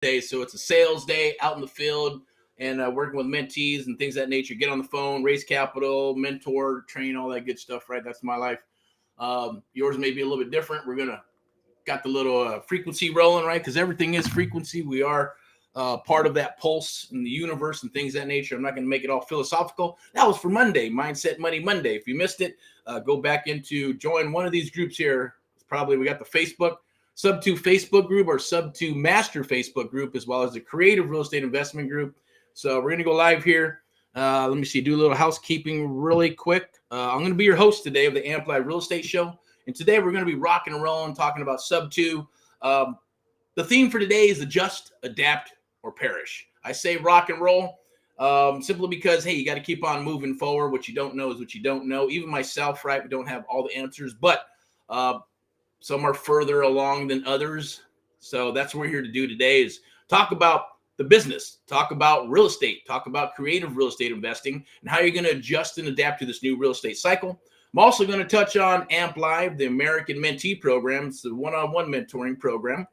day, so it's a sales day out in the field and working with mentees and things of that nature. Get on the phone, raise capital, mentor, train, all that good stuff, right? That's my life. Yours may be a little bit different. We're gonna got the little frequency rolling, right? Because everything is frequency. We are part of that pulse in the universe and things of that nature. I'm not going to make it all philosophical. That was for Monday, Mindset Money Monday. If you missed it, go back into join one of these groups here. Probably we got the Facebook SUBTO Facebook group or SUBTOMASTER Facebook group, as well as the Creative Real Estate Investment group. So we're going to go live here. Let me see, do a little housekeeping really quick. I'm going to be your host today of the Amplified Real Estate Show. And today we're going to be rocking and rolling, talking about SUBTO. The theme for today is adjust, adapt, or perish. I say rock and roll simply because, hey, you got to keep on moving forward. What you don't know is what you don't know. Even myself, right? We don't have all the answers, but some are further along than others. So that's what we're here to do today is talk about the business, talk about real estate, talk about creative real estate investing, and how you're going to adjust and adapt to this new real estate cycle. I'm also going to touch on AMP Live, the American Mentee Program. It's the one-on-one mentoring program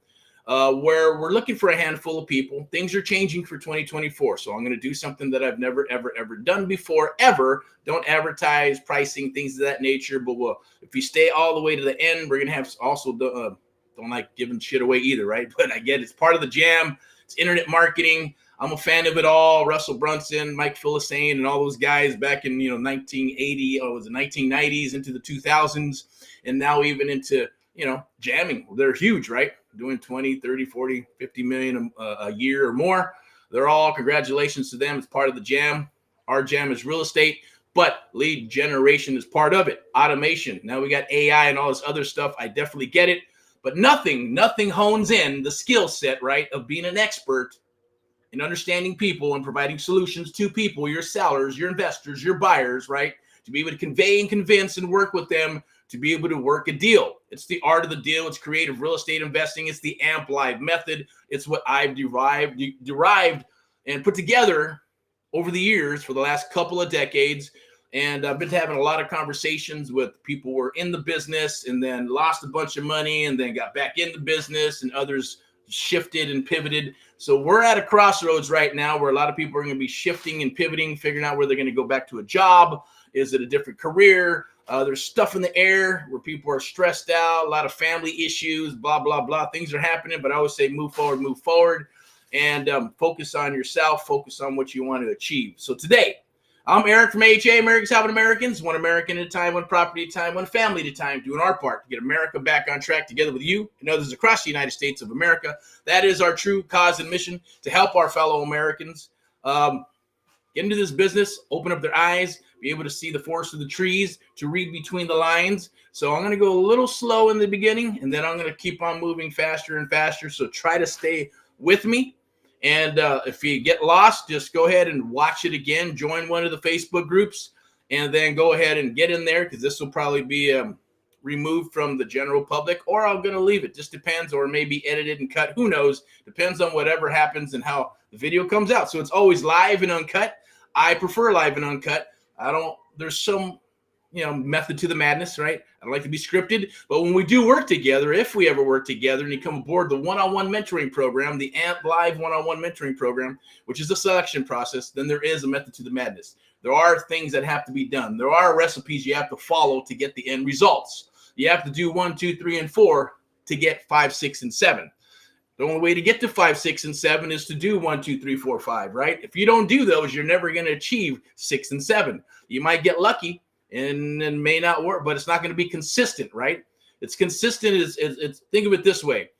where we're looking for a handful of people. Things are changing for 2024. So I'm going to do something that I've never, ever done before, ever. Don't advertise, pricing, things of that nature. But if you stay all the way to the end, we're going to have also, don't like giving shit away either, right? But I get it's part of the jam. It's internet marketing. I'm a fan of it all. Russell Brunson, Mike Philistine, and all those guys back in 1980, was the 1990s into the 2000s, and now even into jamming. They're huge, right? Doing 20, 30, 40, 50 million a year or more. They're all, congratulations to them. It's part of the jam. Our jam is real estate, but lead generation is part of it. Automation. Now we got AI and all this other stuff. I definitely get it, but nothing hones in the skill set, right, of being an expert in understanding people and providing solutions to people, your sellers, your investors, your buyers, right? To be able to convey and convince and work with them to be able to work a deal. It's the art of the deal. It's creative real estate investing. It's the AMP Live method. It's what I've derived and put together over the years for the last couple of decades. And I've been having a lot of conversations with people who were in the business and then lost a bunch of money and then got back in the business, and others shifted and pivoted. So we're at a crossroads right now where a lot of people are going to be shifting and pivoting, figuring out where they're going to go back to a job. Is it a different career? There's stuff in the air where people are stressed out, a lot of family issues, blah, blah, blah. Things are happening, but I always say move forward, and focus on yourself, focus on what you want to achieve. So today, I'm Eric from AHA, America's Helping Americans, one American at a time, one property at a time, one family at a time, doing our part to get America back on track together with you and others across the United States of America. That is our true cause and mission, to help our fellow Americans get into this business, open up their eyes, be able to see the forest of the trees, to read between the lines. So I'm going to go a little slow in the beginning, and then I'm going to keep on moving faster and faster. So try to stay with me. And if you get lost, just go ahead and watch it again. Join one of the Facebook groups, and then go ahead and get in there, because this will probably be removed from the general public, or I'm going to leave it. Just depends, or maybe edited and cut. Who knows? Depends on whatever happens and how the video comes out. So it's always live and uncut. I prefer live and uncut. There's some, method to the madness, right? I don't like to be scripted, but when we do work together, if we ever work together and you come aboard the one-on-one mentoring program, the AMP Live one-on-one mentoring program, which is a selection process, then there is a method to the madness. There are things that have to be done. There are recipes you have to follow to get the end results. You have to do 1, 2, 3, and 4 to get 5, 6, and 7. The only way to get to 5, 6, and 7 is to do 1, 2, 3, 4, 5, right? If you don't do those, you're never going to achieve 6 and 7. You might get lucky and may not work, but it's not going to be consistent, right? It's consistent. It's think of it this way.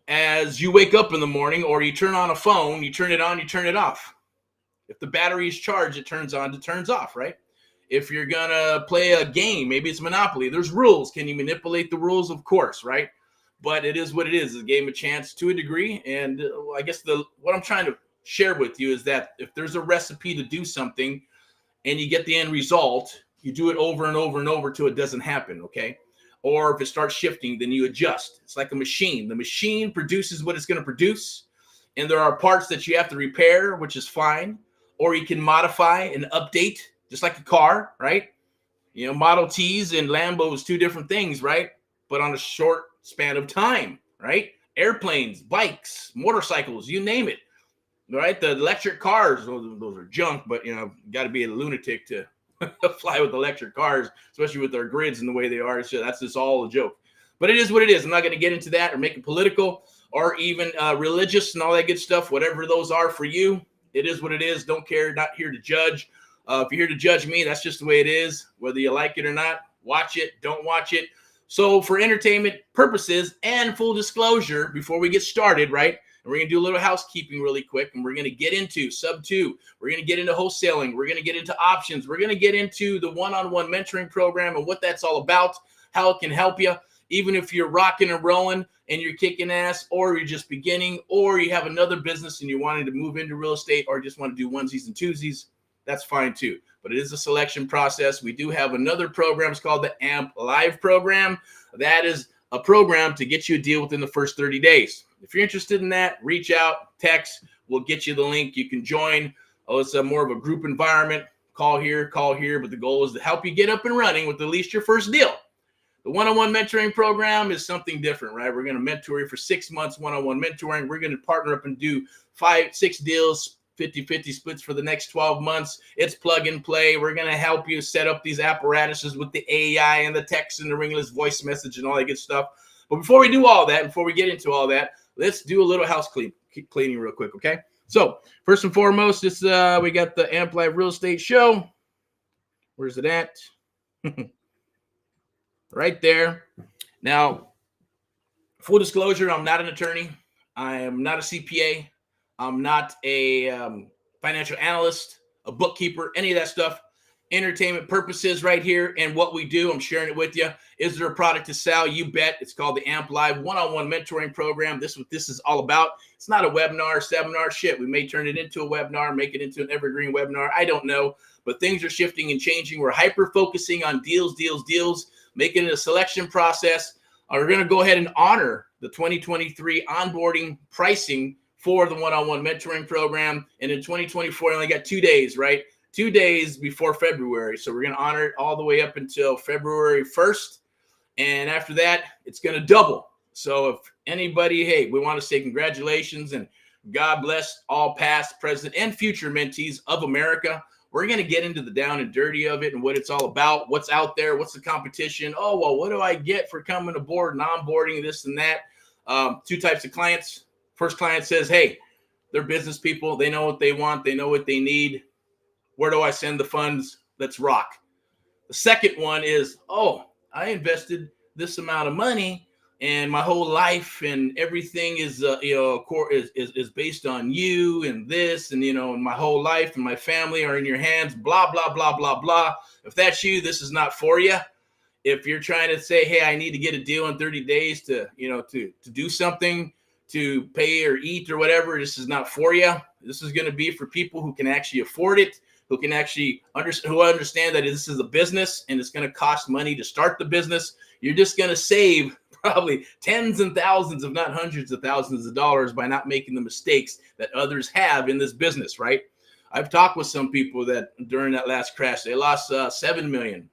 As you wake up in the morning, or you turn on a phone, you turn it on, you turn it off. If the battery is charged, it turns on, it turns off, right? If you're going to play a game, maybe it's Monopoly, there's rules. Can you manipulate the rules? Of course, right? But it is what it is. It's a game of chance to a degree. And I guess what I'm trying to share with you is that if there's a recipe to do something and you get the end result, you do it over and over and over till it doesn't happen, okay? Or if it starts shifting, then you adjust. It's like a machine. The machine produces what it's going to produce, and there are parts that you have to repair, which is fine, or you can modify and update, just like a car, right? Model Ts and Lambos, two different things, right? But on a short span of time, right? airplanes, bikes, motorcycles, you name it. Right? The electric cars, those are junk, but got to be a lunatic to fly with electric cars, especially with their grids and the way they are. So that's just all a joke. But it is what it is. I'm not going to get into that or make it political or even religious and all that good stuff. Whatever those are for you, it is what it is. Don't care. Not here to judge. If you're here to judge me, that's just the way it is. Whether you like it or not, watch it, don't watch it. So for entertainment purposes and full disclosure, before we get started, right? And we're going to do a little housekeeping really quick, and we're going to get into SUBTO. We're going to get into wholesaling. We're going to get into options. We're going to get into the one-on-one mentoring program and what that's all about, how it can help you, even if you're rocking and rolling and you're kicking ass, or you're just beginning, or you have another business and you're wanting to move into real estate, or just want to do onesies and twosies. That's fine too. But it is a selection process. We do have another program. It's called the AMP Live program. That is a program to get you a deal within the first 30 days. If you're interested in that, reach out, text. We'll get you the link. You can join. It's more of a group environment. Call here. But the goal is to help you get up and running with at least your first deal. The one-on-one mentoring program is something different, right? We're going to mentor you for 6 months, one-on-one mentoring. We're going to partner up and do 5-6 deals, 50-50 splits for the next 12 months. It's plug and play. We're going to help you set up these apparatuses with the AI and the text and the ringless voice message and all that good stuff. But before we do all that, before we get into all that, let's do a little house cleaning real quick, okay? So first and foremost, we got the AMP Live Real Estate Show. Where's it at? Right there. Now, full disclosure, I'm not an attorney. I am not a CPA. I'm not a financial analyst, a bookkeeper, any of that stuff. Entertainment purposes right here. And what we do, I'm sharing it with you. Is there a product to sell? You bet. It's called the AMP Live one-on-one mentoring program. This is what this is all about. It's not a webinar, seminar shit. We may turn it into a webinar, make it into an evergreen webinar. I don't know. But things are shifting and changing. We're hyper-focusing on deals, making it a selection process. We're going to go ahead and honor the 2023 onboarding pricing for the one-on-one mentoring program. And in 2024, I only got 2 days, right? 2 days before February. So we're going to honor it all the way up until February 1st. And after that, it's going to double. So if anybody, hey, we want to say congratulations and God bless all past, present, and future mentees of America. We're going to get into the down and dirty of it and what it's all about, what's out there, what's the competition. Oh, well, what do I get for coming aboard and onboarding, this and that? 2 types of clients. First client says, hey, they're business people. They know what they want. They know what they need. Where do I send the funds? Let's rock. The second one is, oh, I invested this amount of money and my whole life and everything is, is based on you and this and, and my whole life and my family are in your hands, blah, blah, blah, blah, blah. If that's you, this is not for you. If you're trying to say, hey, I need to get a deal in 30 days to do something, to pay or eat or whatever, this is not for you. This is going to be for people who can actually afford it, who can actually understand that this is a business and it's going to cost money to start the business. You're just going to save probably tens and thousands, if not hundreds of thousands of dollars by not making the mistakes that others have in this business, right? I've talked with some people that during that last crash, they lost 7 million,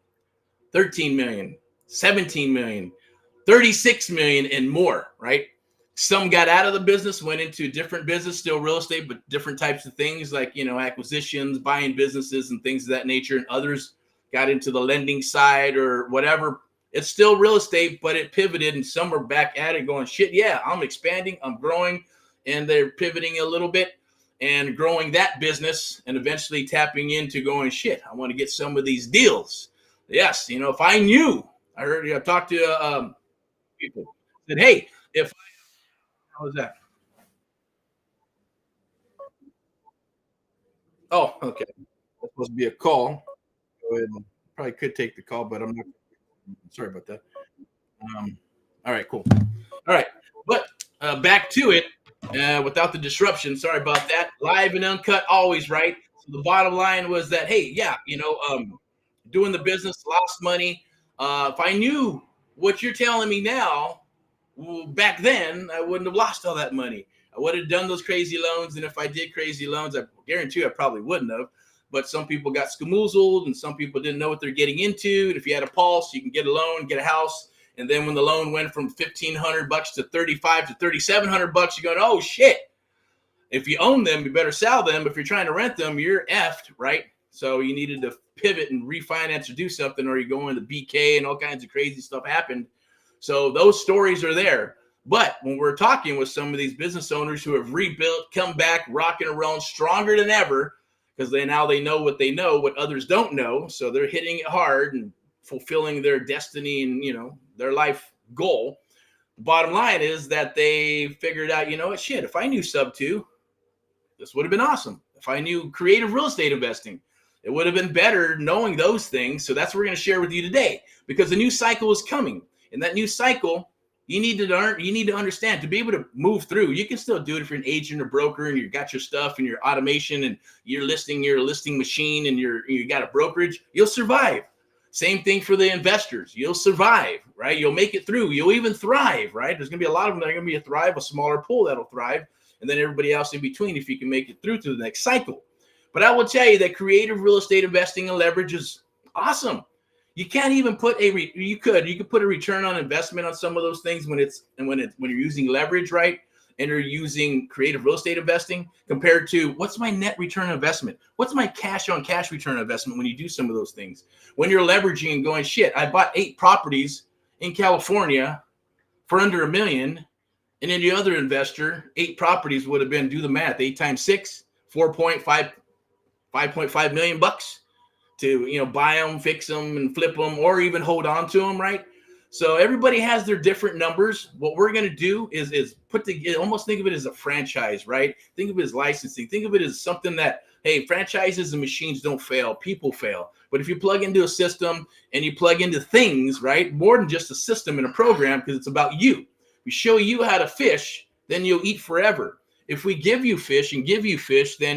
13 million, 17 million, 36 million and more, right? Some got out of the business, went into a different business, still real estate, but different types of things like, acquisitions, buying businesses and things of that nature. And others got into the lending side or whatever. It's still real estate, but it pivoted and some are back at it going, shit, yeah, I'm expanding, I'm growing. And they're pivoting a little bit and growing that business and eventually tapping into going, shit, I want to get some of these deals. Yes, if I knew, I talked to people, said, hey, how was that? Oh, okay. That's supposed to be a call. Go ahead and probably could take the call, but I'm not. Sorry about that. All right, cool. All right, but back to it without the disruption. Sorry about that. Live and uncut, always right. So the bottom line was that, hey, yeah, doing the business, lost money. If I knew what you're telling me now, back then, I wouldn't have lost all that money. I would have done those crazy loans. And if I did crazy loans, I guarantee you I probably wouldn't have. But some people got skamoozled and some people didn't know what they're getting into. And if you had a pulse, you can get a loan, get a house, And then when the loan went from $1,500 to $3,500 to $3,700, you're going, oh shit. If you own them, you better sell them. If you're trying to rent them, you're effed, right? So you needed to pivot and refinance or do something, or you go into BK and all kinds of crazy stuff happened. So those stories are there. But when we're talking with some of these business owners who have rebuilt, come back, rocking and rolling stronger than ever, because they know what others don't know. So they're hitting it hard and fulfilling their destiny and, you know, their life goal. The bottom line is that they figured out, you know what, shit, if I knew SUBTO, this would have been awesome. If I knew creative real estate investing, it would have been better knowing those things. So that's what we're going to share with you today, because the new cycle is coming. And that new cycle, you need to understand to be able to move through. You can still do it if you're an agent or broker and you got your stuff and your automation and you're a listing machine and you got a brokerage, you'll survive. Same thing for the investors. You'll survive, right? You'll make it through. You'll even thrive, right? There's going to be a lot of them that are going to be a thrive, a smaller pool that'll thrive, and then everybody else in between if you can make it through to the next cycle. But I will tell you that creative real estate investing and leverage is awesome. You can't even put you could put a return on investment on some of those things when you're using leverage, right? And you're using creative real estate investing compared to what's my net return on investment? What's my cash on cash return on investment when you do some of those things? When you're leveraging and going, shit, I bought 8 properties in California for under $1 million. And then the other investor, 8 properties would have been, do the math, 8 times 6, 5.5 million bucks to, you know, buy them, fix them, and flip them, or even hold on to them, right? So everybody has their different numbers. What we're going to do is almost think of it as a franchise, right? Think of it as licensing. Think of it as something that, hey, franchises and machines don't fail. People fail. But if you plug into a system and you plug into things, right, more than just a system and a program, because it's about you. We show you how to fish, then you'll eat forever. If we give you fish, then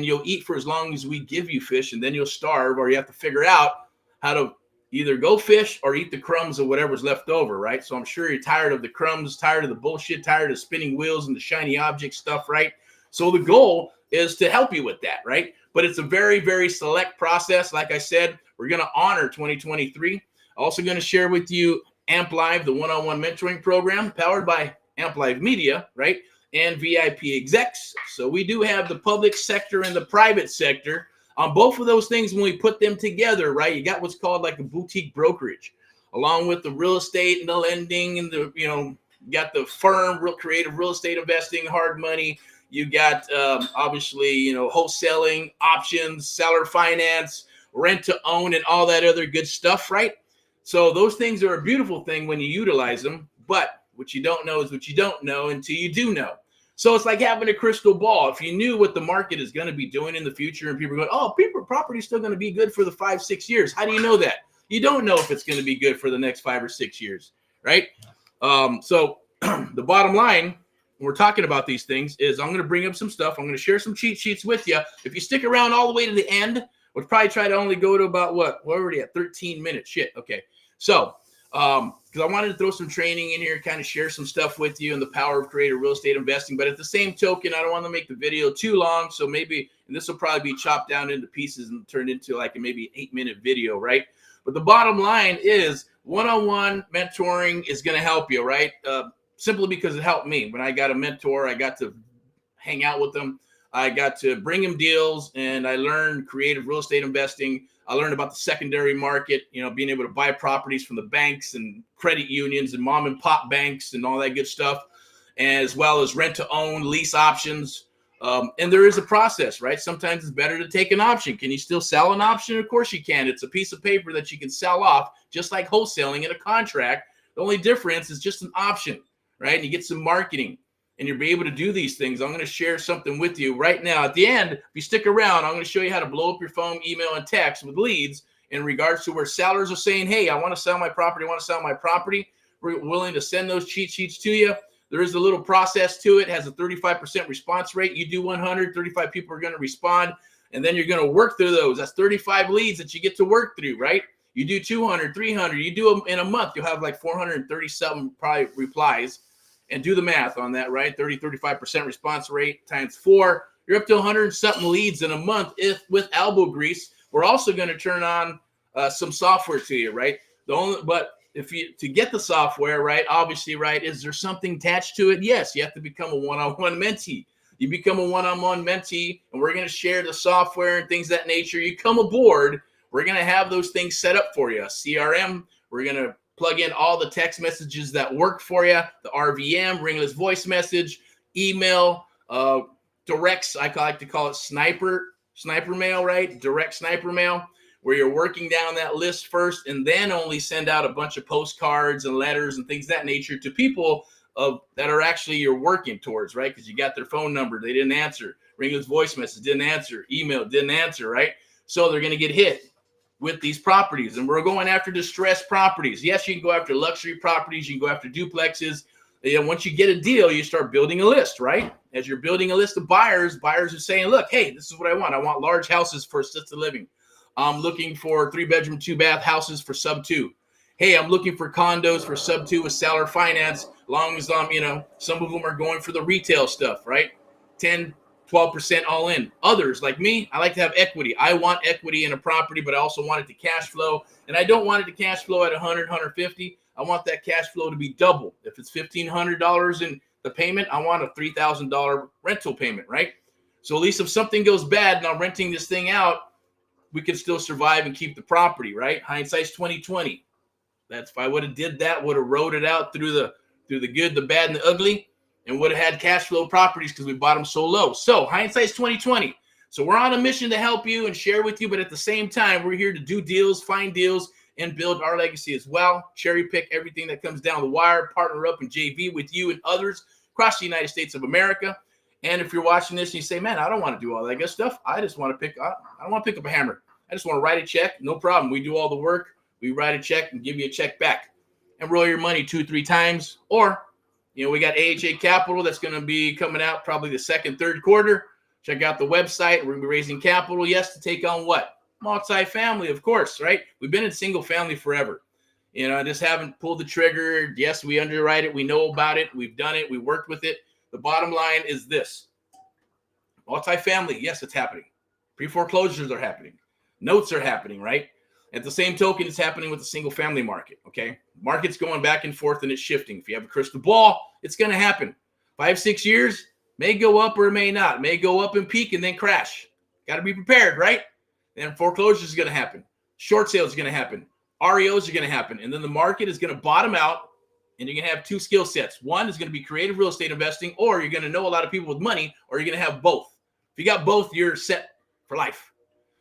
you'll eat for as long as we give you fish, and then you'll starve, or you have to figure out how to either go fish or eat the crumbs of whatever's left over, right? So I'm sure you're tired of the crumbs, tired of the bullshit, tired of spinning wheels and the shiny object stuff, right? So the goal is to help you with that, right? But it's a very, very select process. Like I said, we're going to honor 2023. Also going to share with you Amp Live, the one-on-one mentoring program powered by Amp Live Media, right? And VIP execs. So we do have the public sector and the private sector on both of those things. When we put them together, right, you got what's called like a boutique brokerage, along with the real estate and the lending and the, you know, you got the firm, real creative real estate investing, hard money. You got obviously, you know, wholesaling, options, seller finance, rent to own, and all that other good stuff, right? So those things are a beautiful thing when you utilize them, but what you don't know is what you don't know until you do know. So it's like having a crystal ball. If you knew what the market is going to be doing in the future and people are going, oh, property is still going to be good for the 5-6 years. How do you know that? You don't know if it's going to be good for the next 5 or 6 years, right? So the bottom line, when we're talking about these things, is I'm going to bring up some stuff. I'm going to share some cheat sheets with you. If you stick around all the way to the end, we'll probably try to only go to about we're already at 13 minutes. Shit. Okay. So, because I wanted to throw some training in here, kind of share some stuff with you and the power of creative real estate investing. But at the same token, I don't want to make the video too long. So maybe, and this will probably be chopped down into pieces and turned into like a maybe 8-minute video, right? But the bottom line is one-on-one mentoring is going to help you, right? Simply because it helped me. When I got a mentor, I got to hang out with them. I got to bring him deals, and I learned creative real estate investing. I learned about the secondary market, you know, being able to buy properties from the banks and credit unions and mom and pop banks and all that good stuff, as well as rent to own, lease options. And there is a process, right? Sometimes it's better to take an option. Can you still sell an option? Of course you can. It's a piece of paper that you can sell off, just like wholesaling in a contract. The only difference is just an option, right? And you get some marketing, and you'll be able to do these things. I'm going to share something with you right now. At the end, if you stick around, I'm going to show you how to blow up your phone, email, and text with leads in regards to where sellers are saying, hey, I want to sell my property. We're willing to send those cheat sheets to you. There is a little process to it. It has a 35% response rate. You do 100, 35 people are going to respond, and then you're going to work through those. That's 35 leads that you get to work through, right? You do 200, 300. You do them in a month. You'll have like 437 probably replies. And do the math on that, right? 35% response rate times 4. You're up to 100-something leads in a month with elbow grease. We're also going to turn on some software to you, right? But to get the software, right, obviously, right, is there something attached to it? Yes, you have to become a one-on-one mentee. You become a one-on-one mentee, and we're going to share the software and things of that nature. You come aboard, we're going to have those things set up for you. CRM, we're going to plug in all the text messages that work for you, the RVM, ringless voice message, email, directs, I like to call it sniper mail, right? Direct sniper mail, where you're working down that list first and then only send out a bunch of postcards and letters and things of that nature to people that are actually you're working towards, right? Because you got their phone number, they didn't answer. Ringless voice message, didn't answer. Email, didn't answer, right? So they're going to get hit with these properties. And we're going after distressed properties. Yes, you can go after luxury properties. You can go after duplexes. And once you get a deal, you start building a list, right? As you're building a list of buyers are saying, look, hey, this is what I want. I want large houses for assisted living. I'm looking for 3-bedroom, 2-bath houses for sub-2. Hey, I'm looking for condos for sub-2 with seller finance, as long as some of them are going for the retail stuff, right? 10, 12% all in. Others, like me, I like to have equity. I want equity in a property, but I also want it to cash flow. And I don't want it to cash flow at 100, 150. I want that cash flow to be double. If it's $1,500 in the payment, I want a $3,000 rental payment, right? So at least if something goes bad and I'm renting this thing out, we can still survive and keep the property, right? Hindsight's 20/20. That's if I would have did that, would have rode it out through the good, the bad, and the ugly, and would have had cash flow properties because we bought them so low. So hindsight's 20/20. So we're on a mission to help you and share with you, but at the same time, we're here to do deals, find deals, and build our legacy as well. Cherry pick everything that comes down the wire, partner up in JV with you and others across the United States of America. And if you're watching this and you say, man, I don't want to do all that good stuff. I don't want to pick up a hammer. I just want to write a check. No problem. We do all the work. We write a check and give you a check back and roll your money 2-3 times. Or, we got AHA Capital that's going to be coming out probably the second, third quarter. Check out the website. We're going to be raising capital, yes, to take on what? Multifamily, of course, right? We've been in single family forever. I just haven't pulled the trigger. Yes, we underwrite it. We know about it. We've done it. We worked with it. The bottom line is this. Multifamily, yes, it's happening. Pre-foreclosures are happening. Notes are happening, right? At the same token, it's happening with the single family market, okay? Market's going back and forth and it's shifting. If you have a crystal ball, it's going to happen. 5-6 years, may go up or it may not. May go up and peak and then crash. Got to be prepared, right? Then foreclosures is going to happen. Short sales is going to happen. REOs are going to happen. And then the market is going to bottom out and you're going to have two skill sets. One is going to be creative real estate investing, or you're going to know a lot of people with money, or you're going to have both. If you got both, you're set for life.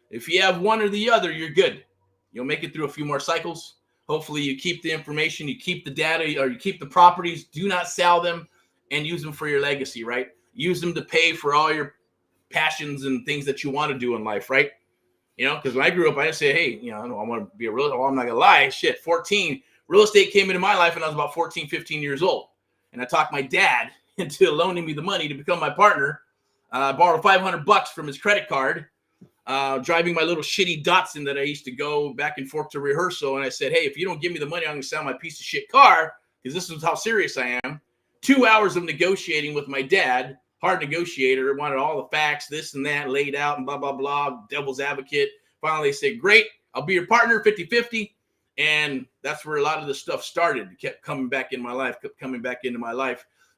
If you have one or the other, you're good. You'll make it through a few more cycles. Hopefully you keep the information, you keep the data, or you keep the properties. Do not sell them and use them for your legacy, right? Use them to pay for all your passions and things that you want to do in life, right? Because when I grew up, I didn't say, hey, I want to be a real estate. Well, I'm not going to lie. Shit, 14. Real estate came into my life when I was about 14, 15 years old. And I talked my dad into loaning me the money to become my partner. I borrowed $500 from his credit card. Driving my little shitty Datsun that I used to go back and forth to rehearsal. And I said, hey, if you don't give me the money, I'm going to sell my piece of shit car, because this is how serious I am. 2 hours of negotiating with my dad, hard negotiator, wanted all the facts, this and that laid out and blah, blah, blah, devil's advocate. Finally, they said, great, I'll be your partner, 50-50. And that's where a lot of the stuff started. It kept coming back into my life.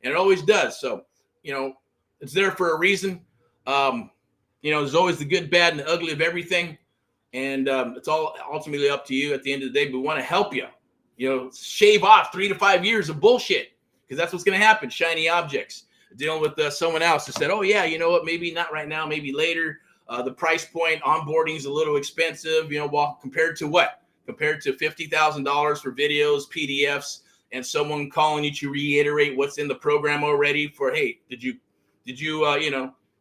And it always does. So, it's there for a reason. There's always the good, bad, and the ugly of everything. And it's all ultimately up to you at the end of the day. But we want to help you, shave off 3 to 5 years of bullshit, because that's what's going to happen. Shiny objects. Dealing with someone else who said, oh, yeah, you know what? Maybe not right now, maybe later. The price point, onboarding is a little expensive, compared to what? Compared to $50,000 for videos, PDFs, and someone calling you to reiterate what's in the program already for, hey, did you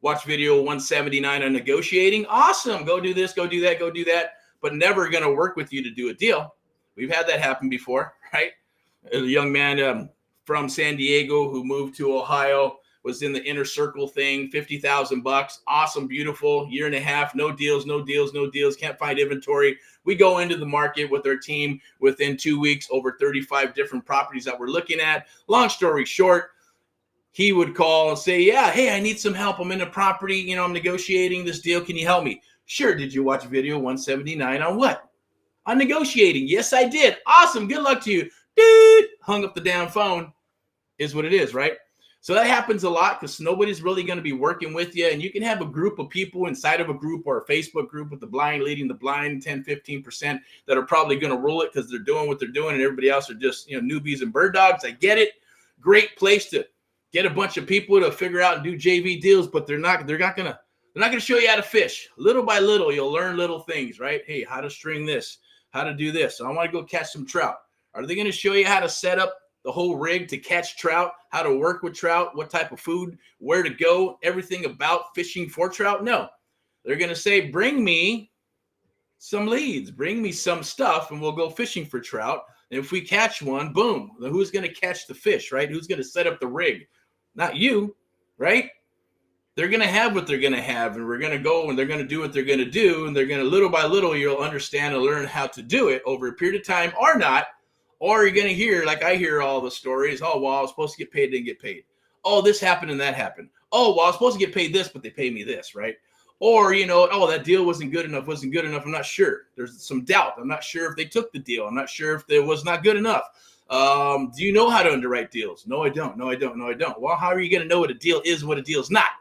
watch video 179 on negotiating? Awesome. Go do this, go do that, but never going to work with you to do a deal. We've had that happen before, right? A young man from San Diego who moved to Ohio, was in the inner circle thing, $50,000. Awesome, beautiful, year and a half, no deals, can't find inventory. We go into the market with our team within 2 weeks, over 35 different properties that we're looking at. Long story short, he would call and say, yeah, hey, I need some help. I'm in a property, I'm negotiating this deal. Can you help me? Sure. Did you watch video 179 on what? on negotiating. Yes, I did. Awesome. Good luck to you. Dude, hung up the damn phone. Is what it is, right? So that happens a lot because nobody's really going to be working with you. And you can have a group of people inside of a group or a Facebook group with the blind leading the blind, 10, 15% that are probably going to rule it because they're doing what they're doing and everybody else are just, newbies and bird dogs. I get it. Great place to get a bunch of people to figure out and do JV deals, but they're not going to show you how to fish. Little by little, you'll learn little things, right? Hey, how to string this, how to do this. So I want to go catch some trout. Are they going to show you how to set up the whole rig to catch trout, how to work with trout, what type of food, where to go, everything about fishing for trout? No. They're going to say, bring me some leads, bring me some stuff, and we'll go fishing for trout. And if we catch one, boom, then who's going to catch the fish, right? Who's going to set up the rig? Not you, right? They're going to have what they're going to have, and we're going to go and they're going to do what they're going to do, and they're going to, little by little, you'll understand and learn how to do it over a period of time or not. Or you're going to hear, like I hear all the stories, oh, well, I was supposed to get paid, didn't get paid. Oh, this happened and that happened. Oh, well, I was supposed to get paid this, but they pay me this, right? Or, oh, that deal wasn't good enough. I'm not sure. There's some doubt. I'm not sure if they took the deal. I'm not sure if it was not good enough. Do you know how to underwrite deals? No, I don't. Well, how are you going to know what a deal is and what a deal is not?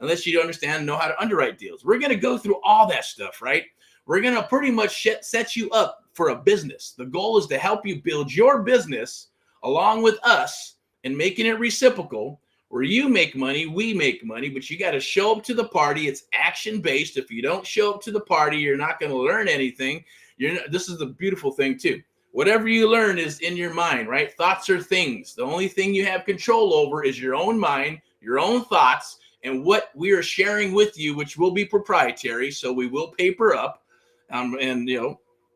Unless you understand and know how to underwrite deals. We're going to go through all that stuff, right? We're going to pretty much set you up for a business. The goal is to help you build your business along with us and making it reciprocal where you make money, we make money, but you got to show up to the party. It's action-based. If you don't show up to the party, you're not going to learn anything. This is the beautiful thing too. Whatever you learn is in your mind, right? Thoughts are things. The only thing you have control over is your own mind, your own thoughts, and what we are sharing with you, which will be proprietary. So we will paper up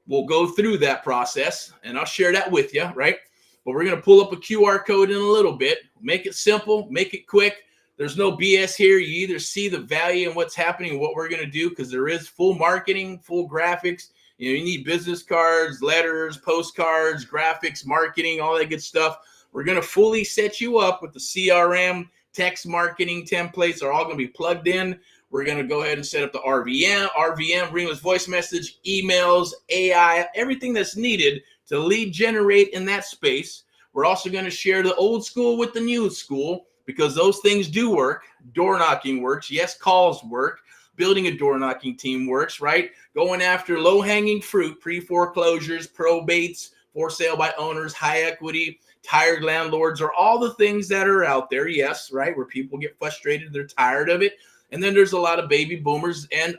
we'll go through that process and I'll share that with you, right? But we're going to pull up a QR code in a little bit, make it simple, make it quick. There's no BS here. You either see the value in what's happening, what we're going to do, because there is full marketing, full graphics. You need business cards, letters, postcards, graphics, marketing, all that good stuff. We're going to fully set you up with the CRM, text marketing templates are all going to be plugged in. We're going to go ahead and set up the RVM, ringless voice message, emails, AI, everything that's needed to lead generate in that space. We're also going to share the old school with the new school because those things do work. Door knocking works. Yes, calls work. Building a door knocking team works, right? Going after low hanging fruit, pre-foreclosures, probates, for sale by owners, high equity, tired landlords are all the things that are out there. Yes, right? Where people get frustrated. They're tired of it. And then there's a lot of baby boomers and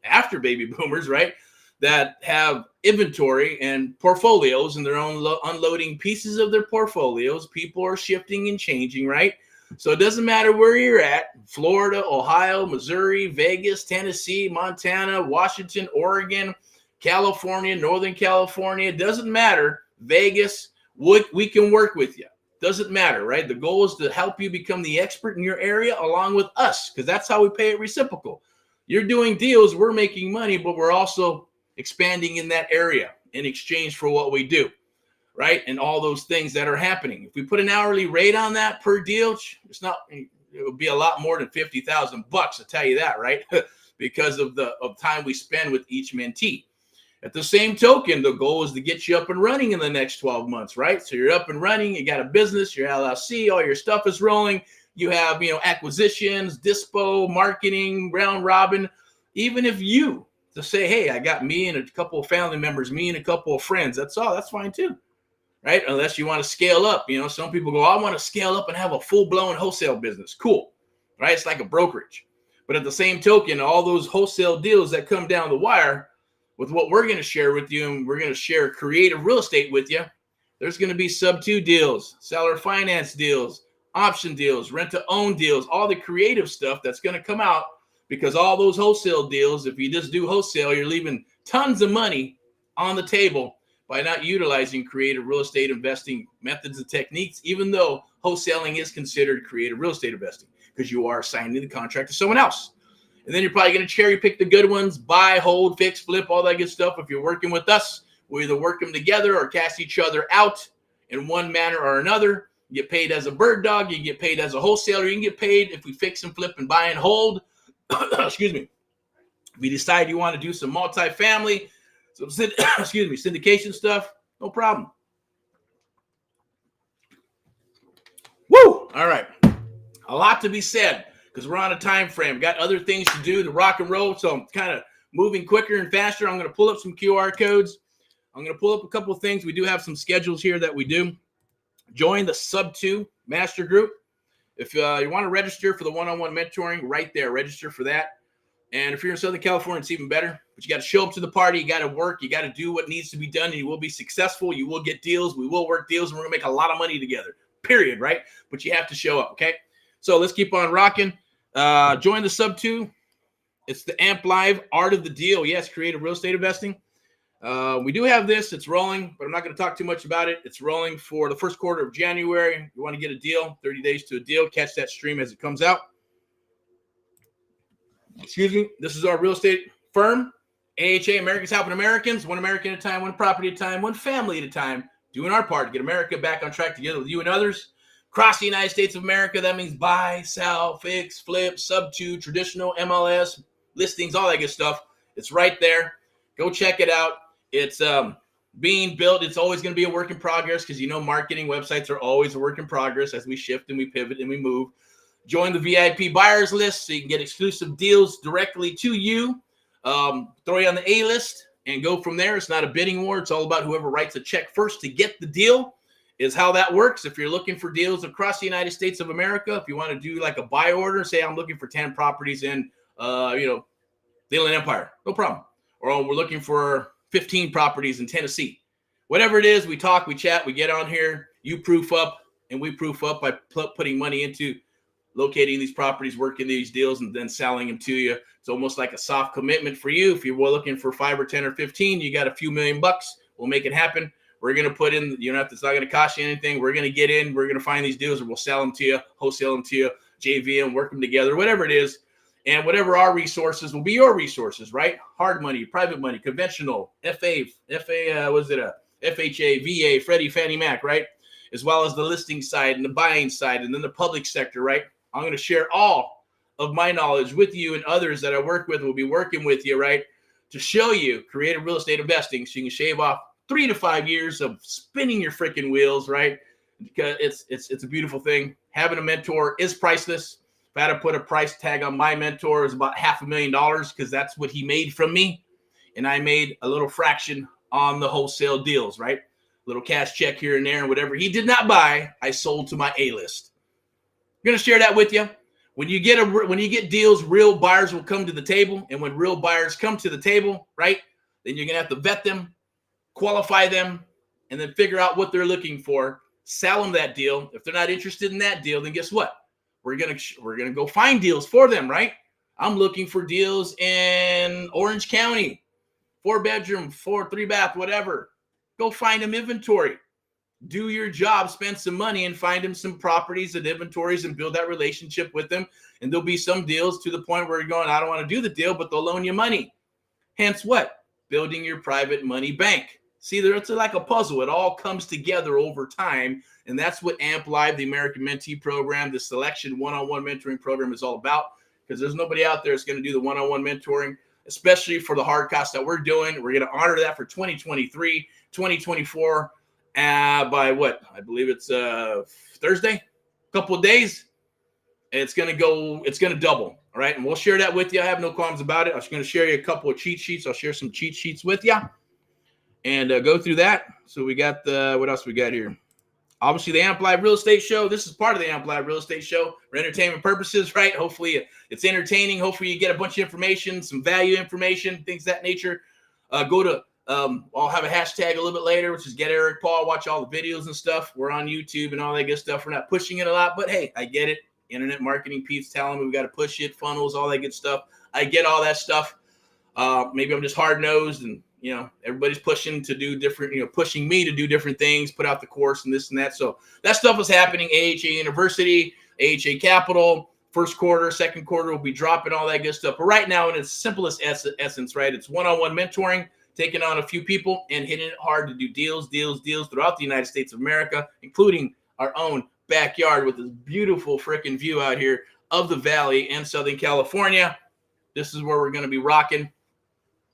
after baby boomers, right, that have inventory and portfolios and their own unloading pieces of their portfolios. People are shifting and changing, right? So it doesn't matter where you're at, Florida, Ohio, Missouri, Vegas, Tennessee, Montana, Washington, Oregon, California, Northern California. It doesn't matter. Vegas, we can work with you. Doesn't matter, right? The goal is to help you become the expert in your area along with us, because that's how we pay it reciprocal. You're doing deals, we're making money, but we're also expanding in that area in exchange for what we do, right? And all those things that are happening. If we put an hourly rate on that per deal, it would be a lot more than $50,000, I'll tell you that, right? Because of the time we spend with each mentee. At the same token, the goal is to get you up and running in the next 12 months, right? So you're up and running, you got a business, your LLC, all your stuff is rolling. You have, acquisitions, dispo, marketing, round robin. Even if you to say, hey, I got me and a couple of family members, me and a couple of friends, that's fine too, right? Unless you want to scale up. Some people go, I want to scale up and have a full-blown wholesale business. Cool, right? It's like a brokerage. But at the same token, all those wholesale deals that come down the wire, with what we're going to share with you, and we're going to share creative real estate with you, there's going to be sub-2 deals, seller finance deals, option deals, rent-to-own deals, all the creative stuff that's going to come out, because all those wholesale deals, if you just do wholesale, you're leaving tons of money on the table by not utilizing creative real estate investing methods and techniques, even though wholesaling is considered creative real estate investing, because you are signing the contract to someone else. And then you're probably going to cherry pick the good ones, buy, hold, fix, flip, all that good stuff. If you're working with us, we either work them together or cast each other out in one manner or another. You get paid as a bird dog. You get paid as a wholesaler. You can get paid if we fix and flip and buy and hold. Excuse me. If you decide you want to do some multifamily, excuse me, syndication stuff, no problem. Woo! All right. A lot to be said because we're on a time frame. Got other things to do to rock and roll, so I'm kind of moving quicker and faster. I'm going to pull up some QR codes. I'm going to pull up a couple of things. We do have some schedules here that we do. Join the SUBTO Master Group. If you want to register for the one-on-one mentoring, right there, register for that. And if you're in Southern California, it's even better. But you got to show up to the party. You got to work. You got to do what needs to be done, and you will be successful. You will get deals. We will work deals, and we're going to make a lot of money together, period, right? But you have to show up, okay? So let's keep on rocking. Join the SUBTO. It's the AMP Live Art of the Deal. Yes, creative real estate investing. We do have this. It's rolling, but I'm not going to talk too much about it. It's rolling for the first quarter of January. You want to get a deal, 30 days to a deal. Catch that stream as it comes out. Excuse me. This is our real estate firm, AHA, Americans Helping Americans, one American at a time, one property at a time, one family at a time, doing our part to get America back on track together with you and others. Across the United States of America, that means buy, sell, fix, flip, SUBTO, traditional, MLS, listings, all that good stuff. It's right there. Go check it out. It's being built. It's always going to be a work in progress because, you know, marketing websites are always a work in progress as we shift and we pivot and we move. Join the VIP buyers list so you can get exclusive deals directly to you. Throw you on the A list and go from there. It's not a bidding war. It's all about whoever writes a check first to get the deal is how that works. If you're looking for deals across the United States of America, if you want to do like a buy order, say I'm looking for 10 properties in, the Inland Empire, no problem. Or we're looking for 15 properties in Tennessee. Whatever it is, we talk, we chat, we get on here, you proof up, and we proof up by putting money into locating these properties, working these deals, and then selling them to you. It's almost like a soft commitment for you. If you're looking for 5 or 10 or 15, you got a few $1 million. We'll make it happen. We're going to put in, it's not going to cost you anything. We're going to get in, we're going to find these deals, and we'll sell them to you, wholesale them to you, JV them, work them together, whatever it is. And whatever our resources will be your resources, right? Hard money, private money, conventional, FHA, VA, Freddie, Fannie Mac, right? As well as the listing side and the buying side and then the public sector, right? I'm going to share all of my knowledge with you and others that I work with will be working with you, right? To show you creative real estate investing so you can shave off 3 to 5 years of spinning your freaking wheels, right? Because it's a beautiful thing. Having a mentor is priceless. If I had to put a price tag on my mentor, it's about $500,000 because that's what he made from me. And I made a little fraction on the wholesale deals, right? Little cash check here and there, and whatever he did not buy, I sold to my A-list. I'm going to share that with you. When you get deals, real buyers will come to the table. And when real buyers come to the table, right, then you're going to have to vet them, qualify them, and then figure out what they're looking for, sell them that deal. If they're not interested in that deal, then guess what? We're gonna go find deals for them, right? I'm looking for deals in Orange County, 4-bedroom, 3-bath, whatever. Go find them inventory. Do your job, spend some money, and find them some properties and inventories and build that relationship with them. And there'll be some deals to the point where you're going, I don't want to do the deal, but they'll loan you money. Hence what? Building your private money bank. See, it's like a puzzle. It all comes together over time. And that's what AMP Live, the American Mentee Program, the Selection One-on-One Mentoring Program is all about. Because there's nobody out there that's going to do the one-on-one mentoring, especially for the hard costs that we're doing. We're going to honor that for 2023, 2024, by what? I believe it's Thursday, a couple of days. It's going to double. All right. And we'll share that with you. I have no qualms about it. I'm just going to share you a couple of cheat sheets. I'll share some cheat sheets with you and go through that. So we got what else we got here? Obviously, the AMP Live Real Estate Show. This is part of the AMP Live Real Estate Show for entertainment purposes, right? Hopefully, it's entertaining. Hopefully, you get a bunch of information, some value information, things of that nature. Go to, I'll have a hashtag a little bit later, which is Get Erick Paul. Watch all the videos and stuff. We're on YouTube and all that good stuff. We're not pushing it a lot, but hey, I get it. Internet marketing peeps telling me we got to push it, funnels, all that good stuff. I get all that stuff. Maybe I'm just hard-nosed and, everybody's pushing to do different, pushing me to do different things, put out the course and this and that. So that stuff is happening. AHA University, AHA Capital, first quarter, second quarter will be dropping all that good stuff. But right now, in its simplest essence, right, it's one-on-one mentoring, taking on a few people and hitting it hard to do deals throughout the United States of America, including our own backyard with this beautiful freaking view out here of the valley in Southern California. This is where we're going to be rocking.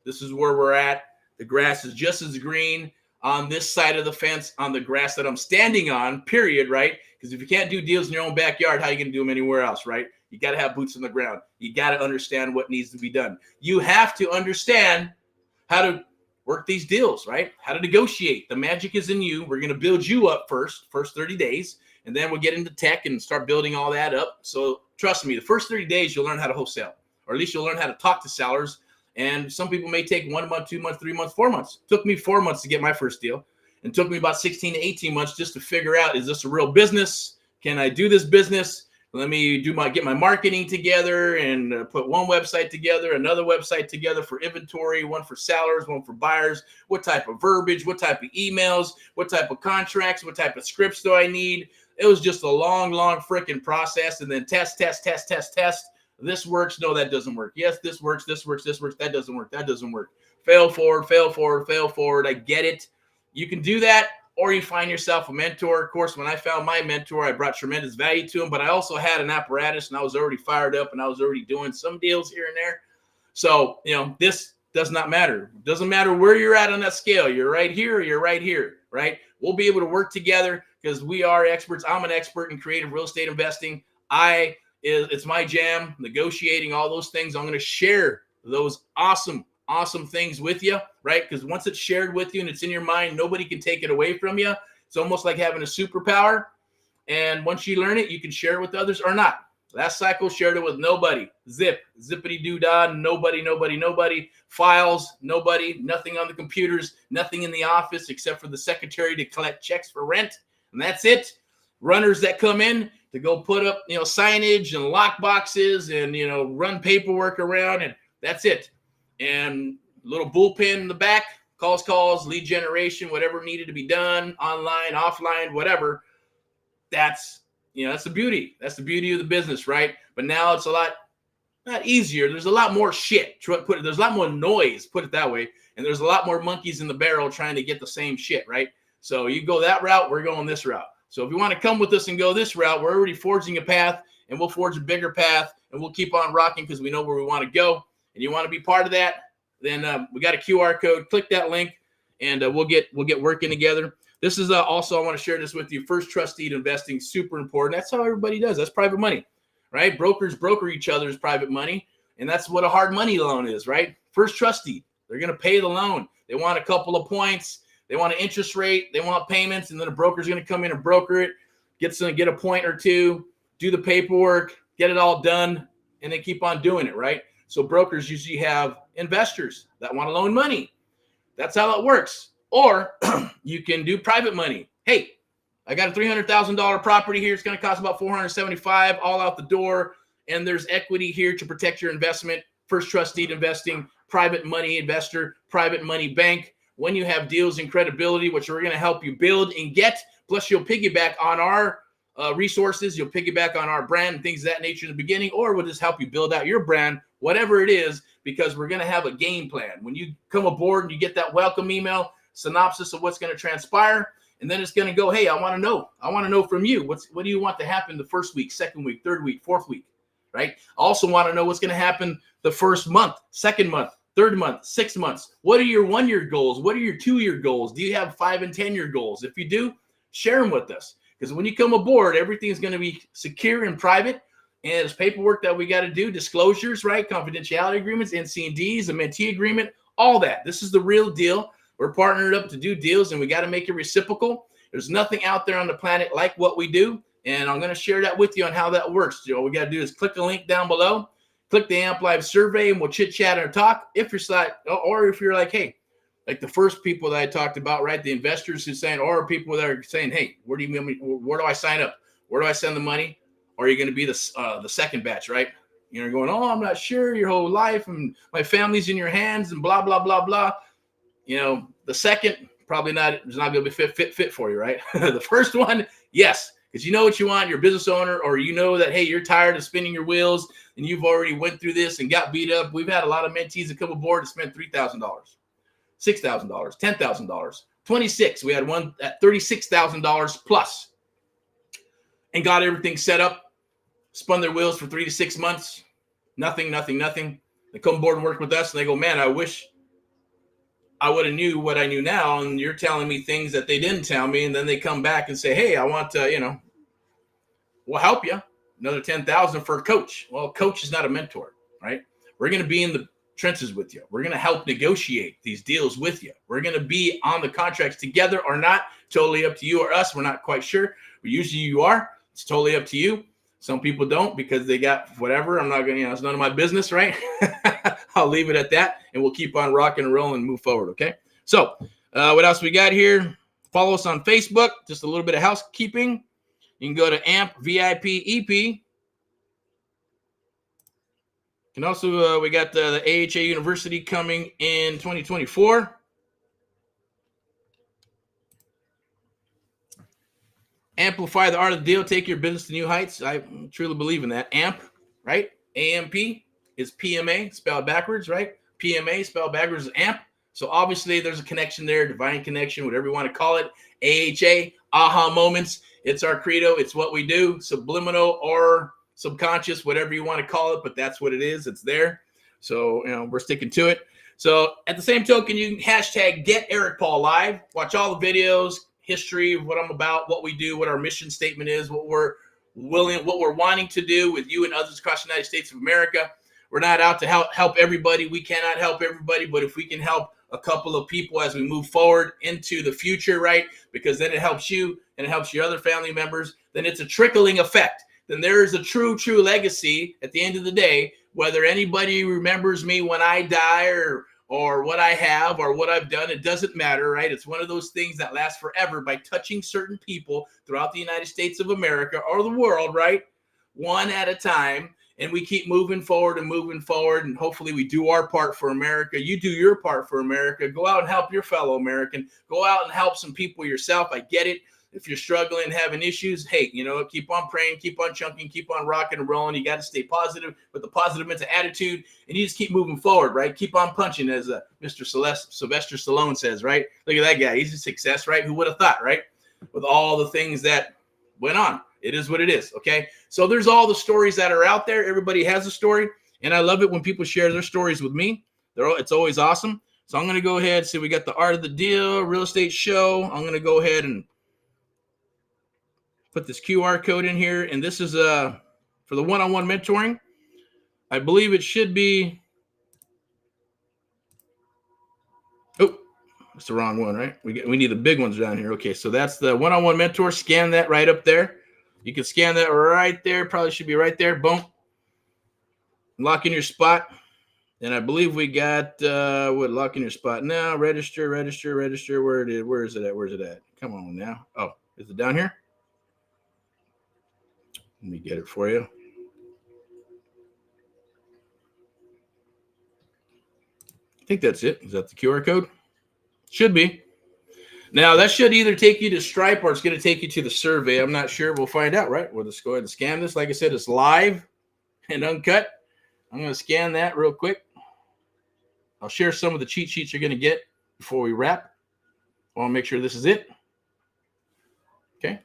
This is where we're at. The grass is just as green on this side of the fence on the grass that I'm standing on, period, right? Because if you can't do deals in your own backyard, how are you going to do them anywhere else, right? You got to have boots on the ground. You got to understand what needs to be done. You have to understand how to work these deals, right? How to negotiate. The magic is in you. We're going to build you up first 30 days, and then we'll get into tech and start building all that up. So trust me, the first 30 days, you'll learn how to wholesale, or at least you'll learn how to talk to sellers. And some people may take 1 month, 2 months, 3 months, 4 months. It took me 4 months to get my first deal. And it took me about 16 to 18 months just to figure out, is this a real business? Can I do this business? Let me get my marketing together and put one website together, another website together for inventory, one for sellers, one for buyers. What type of verbiage, what type of emails, what type of contracts, what type of scripts do I need? It was just a long freaking process. And then test. This works. No, that doesn't work. Yes, this works. That doesn't work. That doesn't work. Fail forward. I get it. You can do that, or you find yourself a mentor. Of course, when I found my mentor, I brought tremendous value to him, but I also had an apparatus, and I was already fired up, and I was already doing some deals here and there. So, this does not matter. It doesn't matter where you're at on that scale. You're right here or you're right here, right? We'll be able to work together because we are experts. I'm an expert in creative real estate investing. It's my jam, negotiating, all those things. I'm going to share those awesome things with you, right? Because once it's shared with you and it's in your mind, nobody can take it away from you. It's almost like having a superpower. And once you learn it, you can share it with others or not. Last cycle, shared it with nobody. Zippity-doo-dah, nobody. Files, nobody. Nothing on the computers, nothing in the office except for the secretary to collect checks for rent. And that's it. Runners that come in to go put up, signage and lock boxes and, run paperwork around, and that's it. And little bullpen in the back, calls, lead generation, whatever needed to be done, online, offline, whatever. That's the beauty. That's the beauty of the business, right? But now it's a lot not easier. There's a lot more shit. There's a lot more noise, put it that way. And there's a lot more monkeys in the barrel trying to get the same shit, right? So you go that route, we're going this route. So if you want to come with us and go this route, we're already forging a path, and we'll forge a bigger path, and we'll keep on rocking because we know where we want to go. And you want to be part of that, then we got a QR code. Click that link, and we'll get working together. This is also, I want to share this with you. First trust deed investing, super important. That's how everybody does. That's private money, right? Brokers broker each other's private money, and that's what a hard money loan is, right? First trust deed. They're going to pay the loan. They want a couple of points. They want an interest rate. They want payments, and then a broker's going to come in and broker it, get a point or two, do the paperwork, get it all done, and they keep on doing it, right? So brokers usually have investors that want to loan money. That's how it works. Or you can do private money. Hey, I got a $300,000 property here. It's going to cost about $475 all out the door. And there's equity here to protect your investment. First trust deed investing, private money investor, private money bank. When you have deals and credibility, which we're going to help you build and get, plus you'll piggyback on our resources. You'll piggyback on our brand and things of that nature in the beginning, or we'll just help you build out your brand, whatever it is, because we're going to have a game plan. When you come aboard and you get that welcome email, synopsis of what's going to transpire, and then it's going to go, hey, I want to know from you. What do you want to happen the first week, second week, third week, fourth week, right? I also want to know what's going to happen the first month, second month, third month, 6 months. What are your 1 year goals? What are your 2 year goals? Do you have 5 and 10 year goals? If you do, share them with us. Because when you come aboard, everything is going to be secure and private. And there's paperwork that we got to do, disclosures, right? Confidentiality agreements, NC&Ds, a mentee agreement, all that. This is the real deal. We're partnered up to do deals, and we got to make it reciprocal. There's nothing out there on the planet like what we do. And I'm going to share that with you on how that works. All we got to do is click the link down below, click the AMP Live survey, and we'll chit-chat and talk. If you're like, hey, like the first people that I talked about, right? The investors who saying, or people that are saying, hey, where do I sign up? Where do I send the money? Or are you going to be the second batch, right? You're going, oh, I'm not sure, your whole life and my family's in your hands and blah, blah, blah, blah. The second, probably not, it's not going to be fit for you, right? The first one, yes, because you know what you want, you're a business owner, or you know that, hey, you're tired of spinning your wheels and you've already went through this and got beat up. We've had a lot of mentees that come aboard and spend $3,000, $6,000, $10,000, 26. We had one at $36,000 plus and got everything set up, spun their wheels for 3 to 6 months. Nothing. They come aboard and work with us and they go, man, I wish I would have knew what I knew now, and you're telling me things that they didn't tell me, and then they come back and say, hey, I want to, we'll help you. Another 10,000 for a coach. Well, a coach is not a mentor, right? We're going to be in the trenches with you. We're going to help negotiate these deals with you. We're going to be on the contracts together or not. Totally up to you or us. We're not quite sure. But usually you are. It's totally up to you. Some people don't because they got whatever. I'm not going to, it's none of my business, right? I'll leave it at that, and we'll keep on rocking and rolling and move forward, okay? So what else we got here? Follow us on Facebook. Just a little bit of housekeeping. You can go to AMP VIP EP. And also, we got the AHA University coming in 2024. Amplify the art of the deal. Take your business to new heights. I truly believe in that. AMP, right? AMP is PMA, spelled backwards, right? PMA, spelled backwards, is AMP. So obviously, there's a connection there, divine connection, whatever you want to call it. AHA, aha moments. It's our credo. It's what we do. Subliminal or subconscious, whatever you want to call it, but that's what it is. It's there. So, we're sticking to it. So at the same token, you can hashtag get Erick Paul live. Watch all the videos, history of what I'm about, what we do, what our mission statement is, what we're wanting to do with you and others across the United States of America. We're not out to help everybody. We cannot help everybody, but if we can help a couple of people as we move forward into the future, right? Because then it helps you and it helps your other family members. Then it's a trickling effect. Then there is a true legacy at the end of the day, whether anybody remembers me when I die or what I have or what I've done, it doesn't matter, right? It's one of those things that lasts forever by touching certain people throughout the United States of America or the world, right? One at a time. And we keep moving forward, and hopefully we do our part for America. You do your part for America. Go out and help your fellow American. Go out and help some people yourself. I get it. If you're struggling, having issues, hey, keep on praying, keep on chunking, keep on rocking and rolling. You got to stay positive with the positive mental attitude, and you just keep moving forward, right? Keep on punching, as Mr. Sylvester Stallone says, right? Look at that guy. He's a success, right? Who would have thought, right? With all the things that went on. It is what it is, okay? So there's all the stories that are out there. Everybody has a story, and I love it when people share their stories with me. It's always awesome. So I'm going to go ahead. See, we got the art of the deal, real estate show. I'm going to go ahead and put this QR code in here, and this is for the one-on-one mentoring. I believe it should be. Oh, that's the wrong one, right? We need the big ones down here. Okay, so that's the one-on-one mentor. Scan that right up there. You can scan that right there. Probably should be right there. Boom. Lock in your spot. And I believe we got lock in your spot now. Register. Where is it at? Come on now. Oh, is it down here? Let me get it for you. I think that's it. Is that the QR code? Should be. Now, that should either take you to Stripe or it's going to take you to the survey. I'm not sure. We'll find out, right? We'll just go ahead and scan this. Like I said, it's live and uncut. I'm going to scan that real quick. I'll share some of the cheat sheets you're going to get before we wrap. I want to make sure this is it. Okay.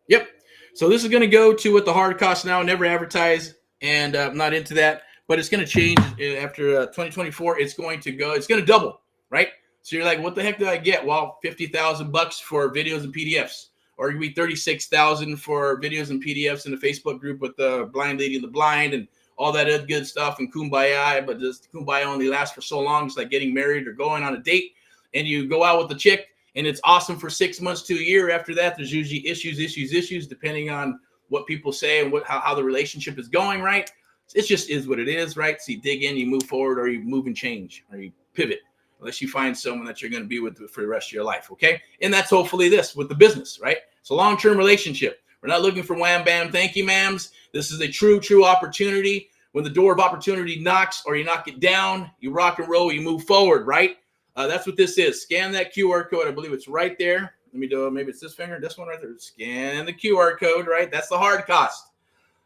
Yep. So this is going to go to what the hard costs now. Never advertise, and I'm not into that. But it's going to change after 2024. It's going to double, right? So you're like, what the heck did I get? Well, $50,000 for videos and PDFs, or it could be $36,000 for videos and PDFs in the Facebook group with the blind lady and the blind and all that other good stuff and kumbaya. But this kumbaya only lasts for so long. It's like getting married or going on a date, and you go out with the chick, and it's awesome for 6 months to a year. After that, there's usually issues, depending on what people say and how the relationship is going, right? It just is what it is, right? So you dig in, you move forward, or you move and change, or you pivot. Unless you find someone that you're going to be with for the rest of your life, okay? And that's hopefully this with the business, right? It's a long-term relationship. We're not looking for wham, bam, thank you, ma'ams. This is a true opportunity. When the door of opportunity knocks or you knock it down, you rock and roll, you move forward, right? That's what this is. Scan that QR code. I believe it's right there. Let me do it. Maybe it's this finger, this one right there. Scan the QR code, right? That's the hard cost.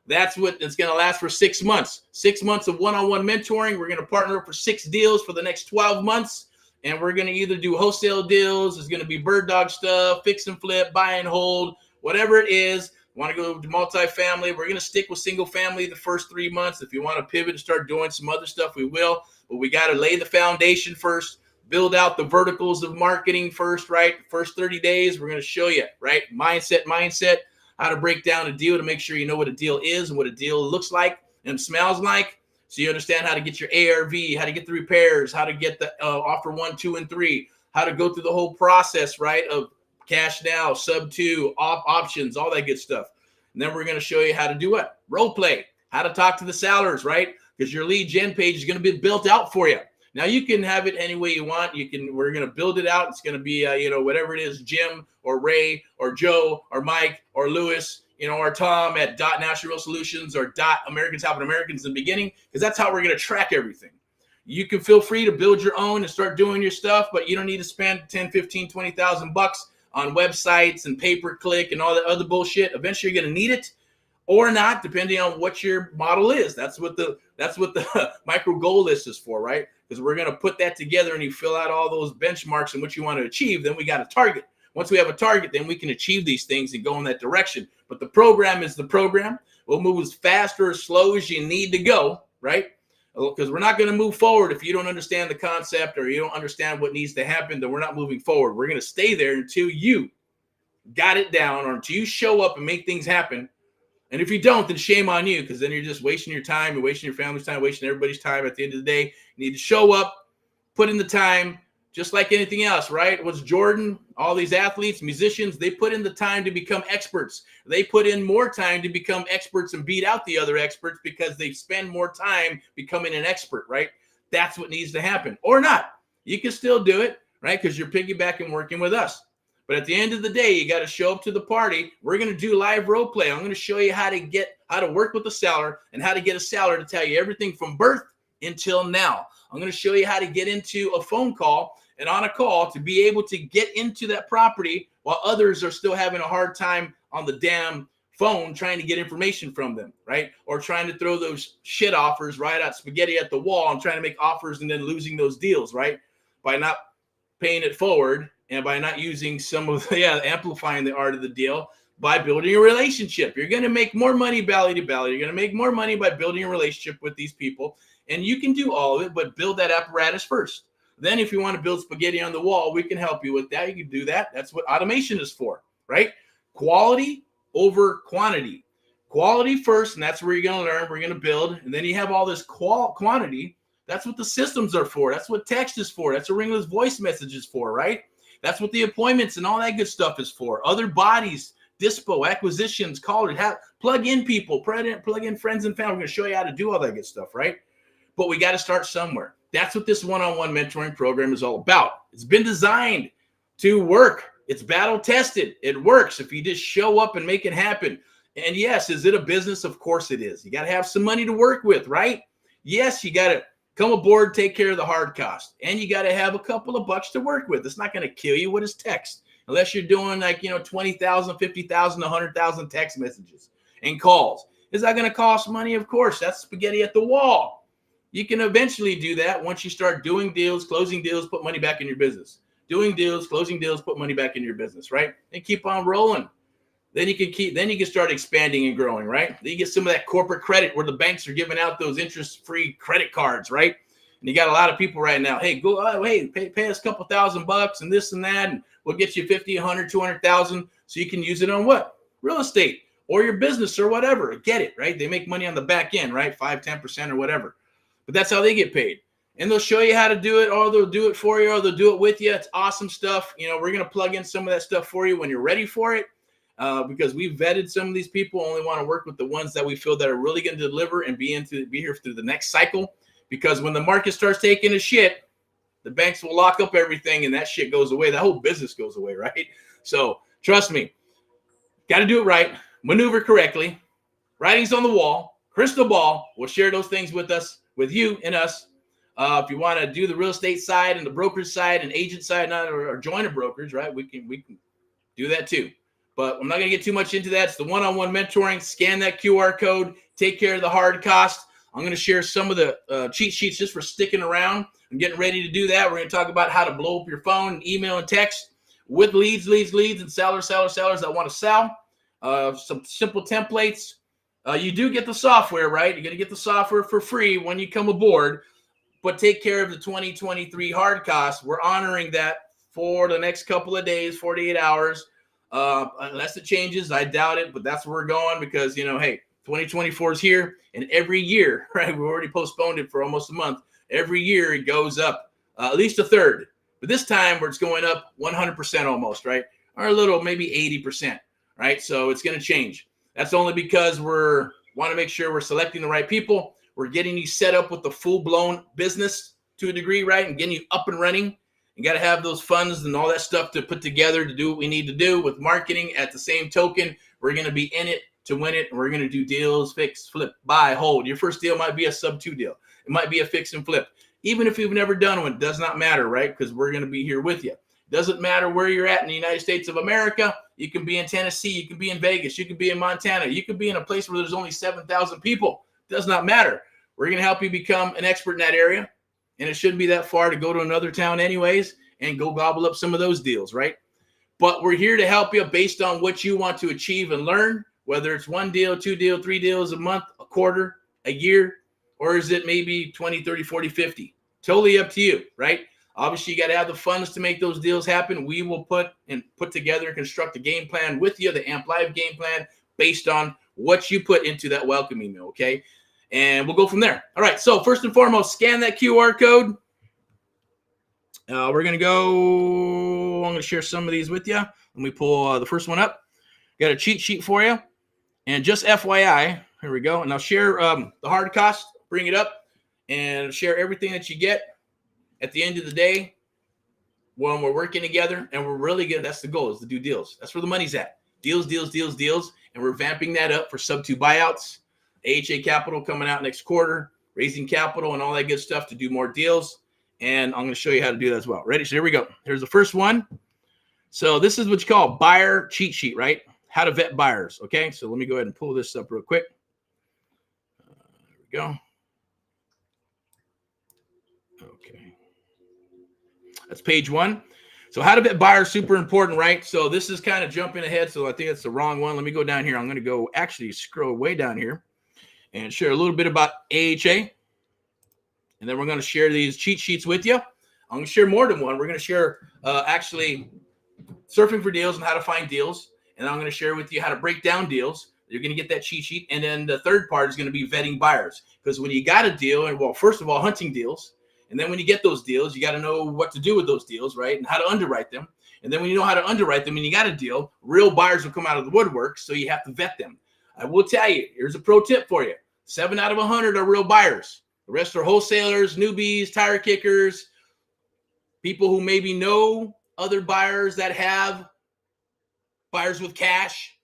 That's what it's going to last for 6 months. 6 months of one-on-one mentoring. We're going to partner up for 6 deals for the next 12 months. And we're going to either do wholesale deals. It's going to be bird dog stuff, fix and flip, buy and hold, whatever it is. Want to go to multifamily. We're going to stick with single family the first 3 months. If you want to pivot and start doing some other stuff, we will. But we got to lay the foundation first, build out the verticals of marketing first, right? First 30 days, we're going to show you, right? Mindset, how to break down a deal to make sure you know what a deal is and what a deal looks like and smells like. So you understand how to get your ARV, how to get the repairs, how to get the offer 1, 2, and 3, how to go through the whole process, right? Of cash now, SUBTO, options, all that good stuff. And then we're going to show you how to do what? Role play, how to talk to the sellers, right? Because your lead gen page is going to be built out for you. Now you can have it any way you want. We're going to build it out. It's going to be, whatever it is, Jim or Ray or Joe or Mike or Lewis, or Tom at National Solutions or Americans Helping Americans in the beginning, because that's how we're going to track everything. You can feel free to build your own and start doing your stuff, but you don't need to spend 10, 15, 20,000 bucks on websites and pay-per-click and all that other bullshit. Eventually you're going to need it or not, depending on what your model is. That's what the micro goal list is for, right? Because we're going to put that together and you fill out all those benchmarks and what you want to achieve. Then we got a target. Once we have a target, then we can achieve these things and go in that direction. But the program is the program. We'll move as fast or as slow as you need to go, right? Because we're not going to move forward if you don't understand the concept or you don't understand what needs to happen. Then we're not moving forward. We're going to stay there until you got it down or until you show up and make things happen. And if you don't, then shame on you, because then you're just wasting your time. You're wasting your family's time, wasting everybody's time. At the end of the day, you need to show up, put in the time, just like anything else, right? What's Jordan, all these athletes, musicians, they put in the time to become experts. They put in more time to become experts and beat out the other experts because they spend more time becoming an expert, right? That's what needs to happen. Or not. You can still do it, right? Because you're piggybacking working with us. But at the end of the day, you got to show up to the party. We're going to do live role play. I'm going to show you how to work with the seller and how to get a seller to tell you everything from birth until now. I'm going to show you how to get into a phone call and on a call to be able to get into that property while others are still having a hard time on the damn phone trying to get information from them, right? Or trying to throw those shit offers right out spaghetti at the wall and trying to make offers and then losing those deals, right? By not paying it forward and by not using some of amplifying the art of the deal by building a relationship. You're going to make more money belly to belly. You're going to make more money by building a relationship with these people. And you can do all of it, but build that apparatus first. Then if you want to build spaghetti on the wall, we can help you with that. You can do that. That's what automation is for, right? Quality over quantity. Quality first, and that's where you're going to learn. We're going to build. And then you have all this quantity. That's what the systems are for. That's what text is for. That's what Ringler's voice message is for, right? That's what the appointments and all that good stuff is for. Other bodies, dispo, acquisitions, callers, plug in people, plug in friends and family. We're going to show you how to do all that good stuff, right? But we got to start somewhere. That's what this one-on-one mentoring program is all about. It's been designed to work. It's battle tested. It works if you just show up and make it happen. And yes, is it a business? Of course it is. You got to have some money to work with, right? Yes, you got to come aboard, take care of the hard cost. And you got to have a couple of bucks to work with. It's not going to kill you. What is text? Unless you're doing 20,000, 50,000, 100,000 text messages and calls. Is that going to cost money? Of course. That's spaghetti at the wall. You can eventually do that once you start doing deals, closing deals, put money back in your business. Doing deals, closing deals, put money back in your business, right? And keep on rolling. Then you can start expanding and growing, right? Then you get some of that corporate credit where the banks are giving out those interest-free credit cards, right? And you got a lot of people right now, hey, pay us a couple $1,000 and this and that, and we'll get you 50, 100, 200,000 so you can use it on what? Real estate or your business or whatever. Get it, right? They make money on the back end, right? 5, 10% or whatever. But that's how they get paid. And they'll show you how to do it, or they'll do it for you, or they'll do it with you. It's awesome stuff. We're going to plug in some of that stuff for you when you're ready for it, because we've vetted some of these people. Only want to work with the ones that we feel that are really going to deliver and be here through the next cycle. Because when the market starts taking a shit, the banks will lock up everything and that shit goes away. That whole business goes away, right? So trust me, got to do it right, maneuver correctly. Writing's on the wall, crystal ball. We'll share those things with you and us. If you want to do the real estate side and the brokerage side and agent side, or join a brokerage, right? We can do that too. But I'm not going to get too much into that. It's the one-on-one mentoring. Scan that QR code. Take care of the hard cost. I'm going to share some of the cheat sheets just for sticking around. I'm getting ready to do that. We're going to talk about how to blow up your phone, and email, and text with leads, and sellers that want to sell. Some simple templates. You do get the software, right? You're going to get the software for free when you come aboard. but take care of the 2023 hard costs. We're honoring that for the next couple of days, 48 hours. Unless it changes, I doubt it, but that's where we're going because, you know, hey, 2024 is here, and every year, right, we've already postponed it for almost a month. Every year it goes up at least a third. But this time it's going up 100% almost, right? Or a little, maybe 80%, right? So it's going to change. That's only because want to make sure we're selecting the right people. We're getting you set up with the full-blown business to a degree, right? And getting you up and running. You got to have those funds and all that stuff to put together to do what we need to do with marketing. At the same token, we're going to be in it to win it. And we're going to do deals, fix, flip, buy, hold. Your first deal might be a sub-2 deal. It might be a fix and flip. Even if you've never done one, it does not matter, right? Because we're going to be here with you. Doesn't matter where you're at in the United States of America. You can be in Tennessee. You can be in Vegas. You can be in Montana. You can be in a place where there's only 7,000 people. It does not matter. We're going to help you become an expert in that area. And it shouldn't be that far to go to another town anyways and go gobble up some of those deals, right? But we're here to help you based on what you want to achieve and learn, whether it's 1 deal, 2 deal, 3 deals a month, a quarter, a year, or is it maybe 20, 30, 40, 50? Totally up to you, right? Obviously, you got to have the funds to make those deals happen. We will put together and construct a game plan with you, the AMP Live game plan, based on what you put into that welcome email, okay? And we'll go from there. All right, so first and foremost, scan that QR code. We're going to go, I'm going to share some of these with you. Let me pull the first one up. Got a cheat sheet for you. And just FYI, here we go. And I'll share the hard cost, bring it up, and share everything that you get. At the end of the day, when we're working together and we're really good, that's the goal, is to do deals. That's where the money's at. Deals, deals, deals, deals. And we're vamping that up for sub-2 buyouts, AHA capital coming out next quarter, raising capital and all that good stuff to do more deals. And I'm going to show you how to do that as well. Ready? So here we go. Here's the first one. So this is what you call buyer cheat sheet, right? How to vet buyers. Okay. So let me go ahead and pull this up real quick. There we go. Okay. That's page 1. So how to vet buyers, super important, right? So this is kind of jumping ahead. So I think that's the wrong one. Let me go down here. I'm going to go actually scroll way down here and share a little bit about AHA. And then we're going to share these cheat sheets with you. I'm going to share more than one. We're going to share actually surfing for deals and how to find deals. And I'm going to share with you how to break down deals. You're going to get that cheat sheet. And then the third part is going to be vetting buyers. Because when you got a deal, and well, first of all, hunting deals. And then when you get those deals, you got to know what to do with those deals, right? And how to underwrite them. And then when you know how to underwrite them and you got a deal, real buyers will come out of the woodwork. So you have to vet them. I will tell you, here's a pro tip for you. 7 out of 100 are real buyers. The rest are wholesalers, newbies, tire kickers, people who maybe know other buyers that have buyers with cash,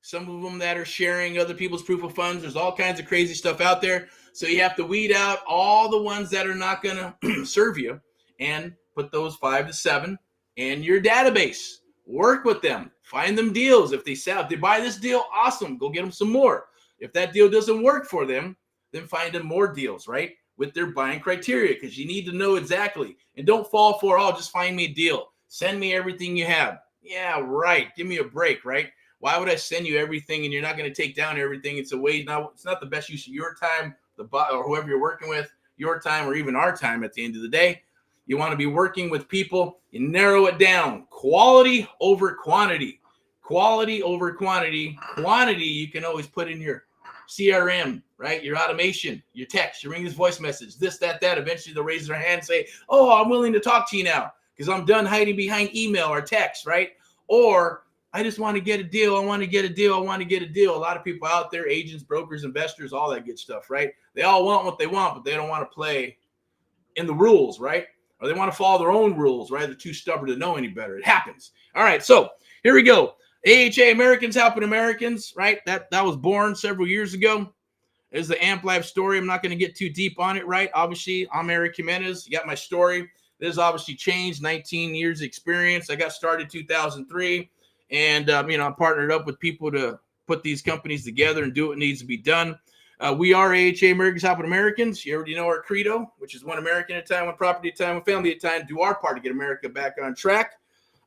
some of them that are sharing other people's proof of funds. There's all kinds of crazy stuff out there. So you have to weed out all the ones that are not going to serve you and put those 5 to 7 in your database. Work with them. Find them deals. If they sell, if they buy this deal, awesome. Go get them some more. If that deal doesn't work for them, then find them more deals, right? With their buying criteria, because you need to know exactly. And don't fall for, oh, just find me a deal. Send me everything you have. Yeah, right. Give me a break, right? Why would I send you everything and you're not going to take down everything? It's a waste. Now, it's not the best use of your time, or whoever you're working with, your time, or even our time at the end of the day. You want to be working with people. You narrow it down. Quality over quantity. Quality over quantity. Quantity you can always put in your CRM, right? Your automation, your text, your ring this voice message, this, that. Eventually they'll raise their hand and say, oh, I'm willing to talk to you now because I'm done hiding behind email or text, right? Or I just want to get a deal. I want to get a deal. I want to get a deal. A lot of people out there, agents, brokers, investors, all that good stuff, right? They all want what they want, but they don't want to play in the rules, right? Or they want to follow their own rules, right? They're too stubborn to know any better. It happens. All right, so here we go. AHA, Americans Helping Americans, right? That was born several years ago. There's the AMP Live story. I'm not going to get too deep on it, right? Obviously, I'm Erick Jimenez. You got my story. This has obviously changed. 19 years experience. I got started 2003, and I partnered up with people to put these companies together and do what needs to be done. We are AHA, Americans Helping Americans. You already know our credo, which is one American at a time, one property at a time, one family at a time. Do our part to get America back on track.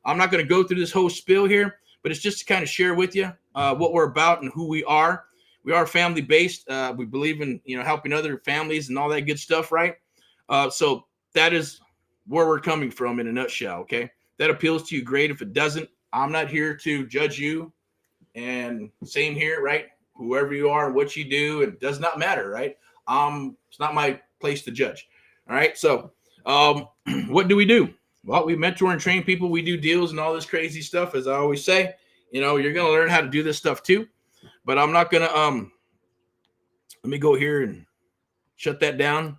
I'm not going to go through this whole spiel here, but it's just to kind of share with you what we're about and who we are. We are family-based. We believe in helping other families and all that good stuff, right? So that is where we're coming from in a nutshell. Okay. That appeals to you, great. If it doesn't, I'm not here to judge you. And same here, right? Whoever you are, what you do, it does not matter, right? It's not my place to judge. All right. So, what do we do? Well, we mentor and train people. We do deals and all this crazy stuff. As I always say, you're going to learn how to do this stuff too. But I'm not going to, let me go here and shut that down.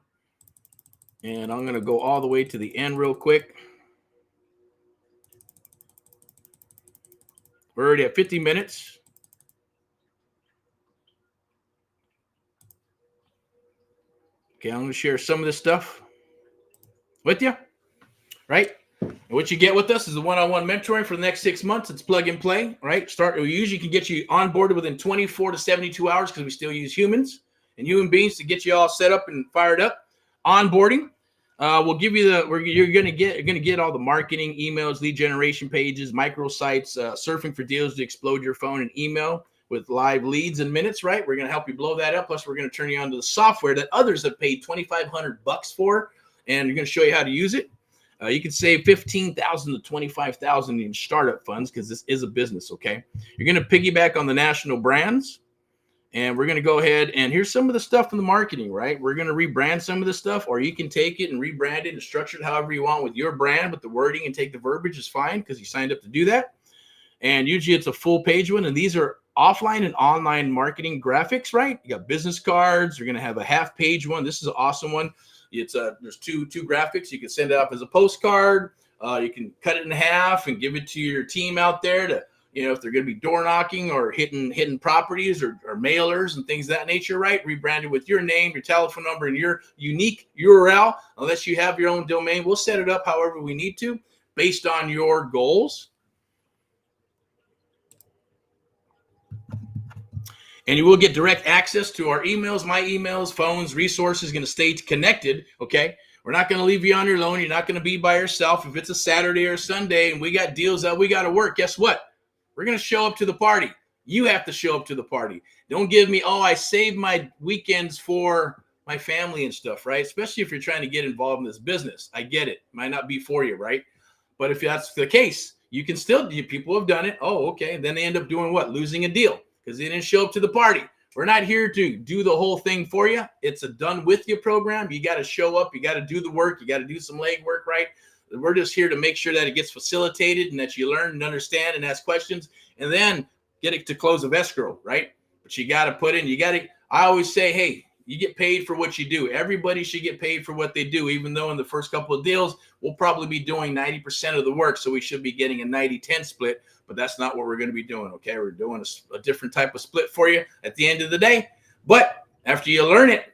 And I'm going to go all the way to the end real quick. We're already at 50 minutes. Okay, I'm going to share some of this stuff with you, right? And what you get with us is a one-on-one mentoring for the next 6 months. It's plug and play, right? We usually can get you onboarded within 24 to 72 hours because we still use humans and human beings to get you all set up and fired up. Onboarding. We'll give you you're gonna get all the marketing, emails, lead generation pages, microsites, surfing for deals to explode your phone and email with live leads in minutes, right? We're gonna help you blow that up. Plus, we're gonna turn you on to the software that others have paid $2,500 for, and we're gonna show you how to use it. You can save $15,000 to $25,000 in startup funds because this is a business. Okay, you're gonna piggyback on the national brands. And we're going to go ahead and here's some of the stuff in the marketing, right? We're going to rebrand some of the stuff, or you can take it and rebrand it and structure it however you want with your brand, but the wording and take the verbiage is fine because you signed up to do that. And usually it's a full page one. And these are offline and online marketing graphics, right? You got business cards. You're going to have a half page one. This is an awesome one. It's there's two graphics. You can send it up as a postcard. You can cut it in half and give it to your team out there to, if they're going to be door knocking or hitting properties or mailers and things of that nature, right? Rebranded with your name, your telephone number, and your unique URL. Unless you have your own domain, we'll set it up however we need to based on your goals. And you will get direct access to our emails, my emails, phones, resources, going to stay connected, okay? We're not going to leave you on your own. You're not going to be by yourself. If it's a Saturday or Sunday and we got deals that we got to work, guess what? We're going to show up to the party. You have to show up to the party. Don't give me, I saved my weekends for my family and stuff, right? Especially if you're trying to get involved in this business. I get it. Might not be for you, right? But if that's the case, you can still, people have done it. Oh, okay. And then they end up doing what? Losing a deal because they didn't show up to the party. We're not here to do the whole thing for you. It's a done with you program. You got to show up. You got to do the work. You got to do some leg work, right? We're just here to make sure that it gets facilitated and that you learn and understand and ask questions and then get it to close of escrow, right? But you got to put in, I always say, hey, you get paid for what you do. Everybody should get paid for what they do, even though in the first couple of deals, we'll probably be doing 90% of the work. So we should be getting a 90-10 split, but that's not what we're going to be doing. Okay. We're doing a different type of split for you at the end of the day. But after you learn it,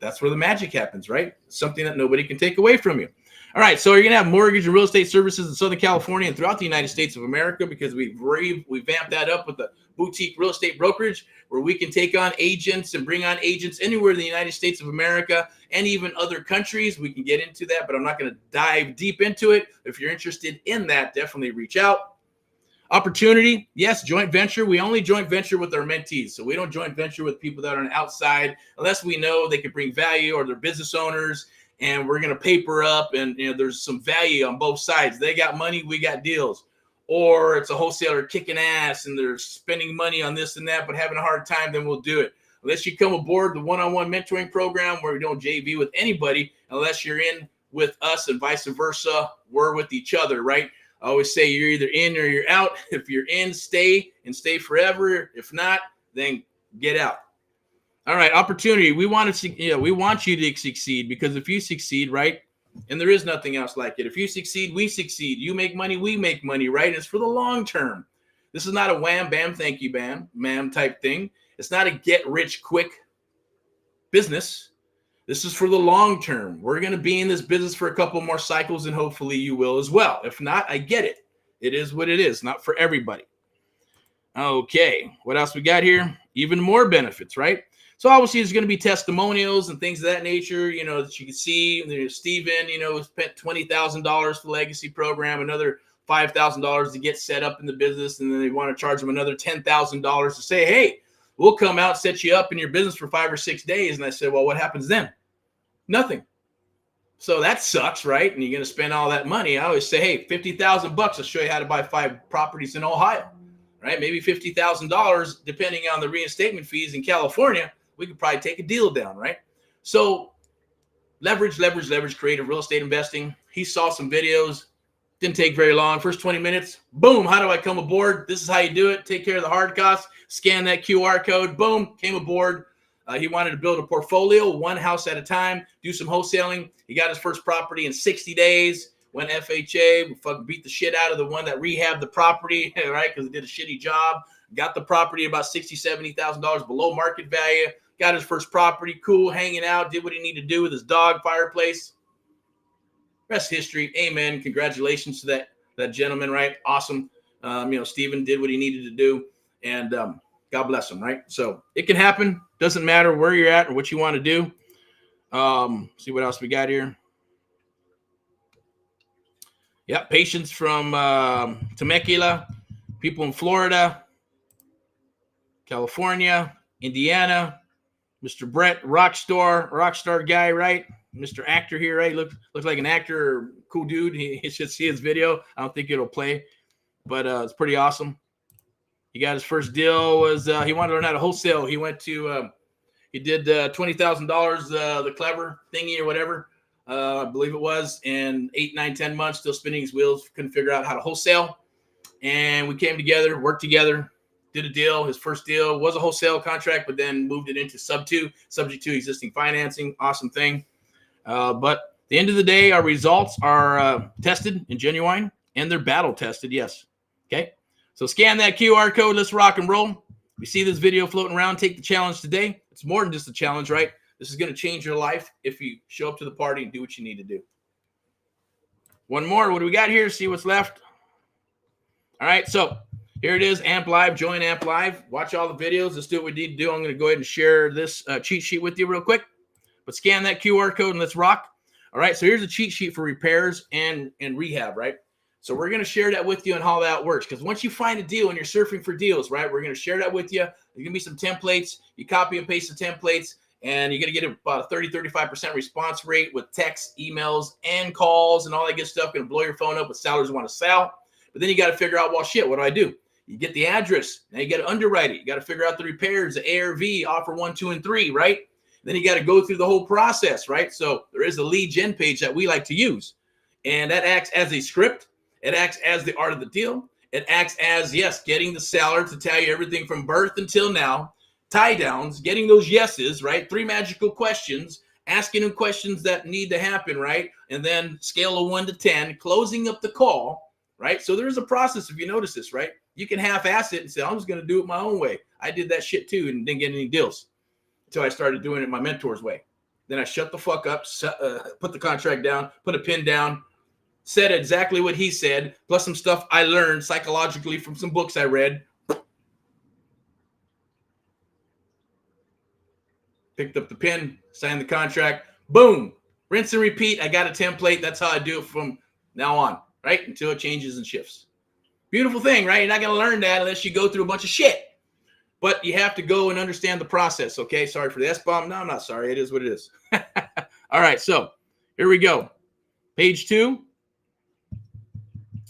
that's where the magic happens, right? Something that nobody can take away from you. All right, so you're going to have mortgage and real estate services in Southern California and throughout the United States of America because we vamped that up with the boutique real estate brokerage where we can take on agents and bring on agents anywhere in the United States of America and even other countries. We can get into that, but I'm not going to dive deep into it. If you're interested in that, definitely reach out. Opportunity, yes, joint venture. We only joint venture with our mentees. So we don't joint venture with people that are on the outside unless we know they can bring value or they're business owners. And we're going to paper up and there's some value on both sides. They got money, we got deals. Or it's a wholesaler kicking ass and they're spending money on this and that, but having a hard time, then we'll do it. Unless you come aboard the one-on-one mentoring program where we don't JV with anybody, unless you're in with us and vice versa, we're with each other, right? I always say you're either in or you're out. If you're in, stay and stay forever. If not, then get out. All right, opportunity. We want you to succeed because if you succeed, right, and there is nothing else like it. If you succeed, we succeed. You make money, we make money, right? And it's for the long term. This is not a wham, bam, thank you, ma'am type thing. It's not a get rich quick business. This is for the long term. We're going to be in this business for a couple more cycles and hopefully you will as well. If not, I get it. It is what it is, not for everybody. Okay, what else we got here? Even more benefits, right? So obviously there's going to be testimonials and things of that nature, that you can see. There's Steven, spent $20,000 for the legacy program, another $5,000 to get set up in the business. And then they want to charge them another $10,000 to say, hey, we'll come out, set you up in your business for 5 or 6 days. And I said, well, what happens then? Nothing. So that sucks, right? And you're going to spend all that money. I always say, hey, $50,000 bucks. I'll show you how to buy 5 properties in Ohio, right? Maybe $50,000, depending on the reinstatement fees in California. We could probably take a deal down, right? So leverage, creative real estate investing. He saw some videos. Didn't take very long. First 20 minutes, boom, how do I come aboard? This is how you do it. Take care of the hard costs. Scan that QR code. Boom, came aboard. He wanted to build a portfolio, 1 house at a time, do some wholesaling. He got his first property in 60 days. Went FHA. We fucking beat the shit out of the one that rehabbed the property, right? Because it did a shitty job. Got the property about $60,000, $70,000 below market value. Got his first property. Cool, hanging out. Did what he needed to do with his dog, fireplace. Rest history. Amen. Congratulations to that gentleman, right? Awesome. Steven did what he needed to do, and God bless him, right? So it can happen. Doesn't matter where you're at or what you want to do. See what else we got here. Yeah, patients from Temecula, people in Florida, California, Indiana, Mr. Brett, rockstar guy, right? Mr. Actor here, right? Looks like an actor, cool dude. He should see his video. I don't think it'll play, but it's pretty awesome. He got his first deal was he wanted to learn how to wholesale. He went to he did $20,000 the clever thingy or whatever, I believe it was, in 8, 9, 10 months, still spinning his wheels, couldn't figure out how to wholesale. And we came together, worked together, did a deal. His first deal was a wholesale contract, but then moved it into SUBTO, subject to existing financing. Awesome thing. But at the end of the day, our results are tested and genuine, and they're battle tested. Yes. Okay. So scan that QR code. Let's rock and roll. We see this video floating around. Take the challenge today. It's more than just a challenge, right? This is going to change your life if you show up to the party and do what you need to do. One more. What do we got here? See what's left. All right. So here it is. Amp Live. Join Amp Live. Watch all the videos. Let's do what we need to do. I'm going to go ahead and share this cheat sheet with you real quick. But scan that QR code and let's rock. All right. So here's a cheat sheet for repairs and rehab, right? So we're going to share that with you and how that works. Because once you find a deal and you're surfing for deals, right, we're going to share that with you. There's going to be some templates. You copy and paste the templates, and you're going to get about a 30-35% response rate with texts, emails, and calls and all that good stuff. Going to blow your phone up with sellers who want to sell. But then you got to figure out, well, shit, what do I do? You get the address. Now you got to underwrite it. You got to figure out the repairs, the ARV, offer 1, 2, and 3, right? Then you got to go through the whole process, right? So there is a lead gen page that we like to use, and that acts as a script. It acts as the art of the deal. It acts as, yes, getting the seller to tell you everything from birth until now, tie downs, getting those yeses, right? 3 magical questions, asking them questions that need to happen, right? And then scale of 1 to 10, closing up the call, right? So there's a process, if you notice this, right? You can half-ass it and say, I'm just going to do it my own way. I did that shit too and didn't get any deals until I started doing it my mentor's way. Then I shut the fuck up, put the contract down, put a pin down, said exactly what he said, plus some stuff I learned psychologically from some books I read. Picked up the pen, signed the contract, boom, rinse and repeat. I got a template. That's how I do it from now on, right? Until it changes and shifts. Beautiful thing, right? You're not going to learn that unless you go through a bunch of shit. But you have to go and understand the process, okay? Sorry for the S-bomb. No, I'm not sorry. It is what it is. All right, so here we go. Page 2.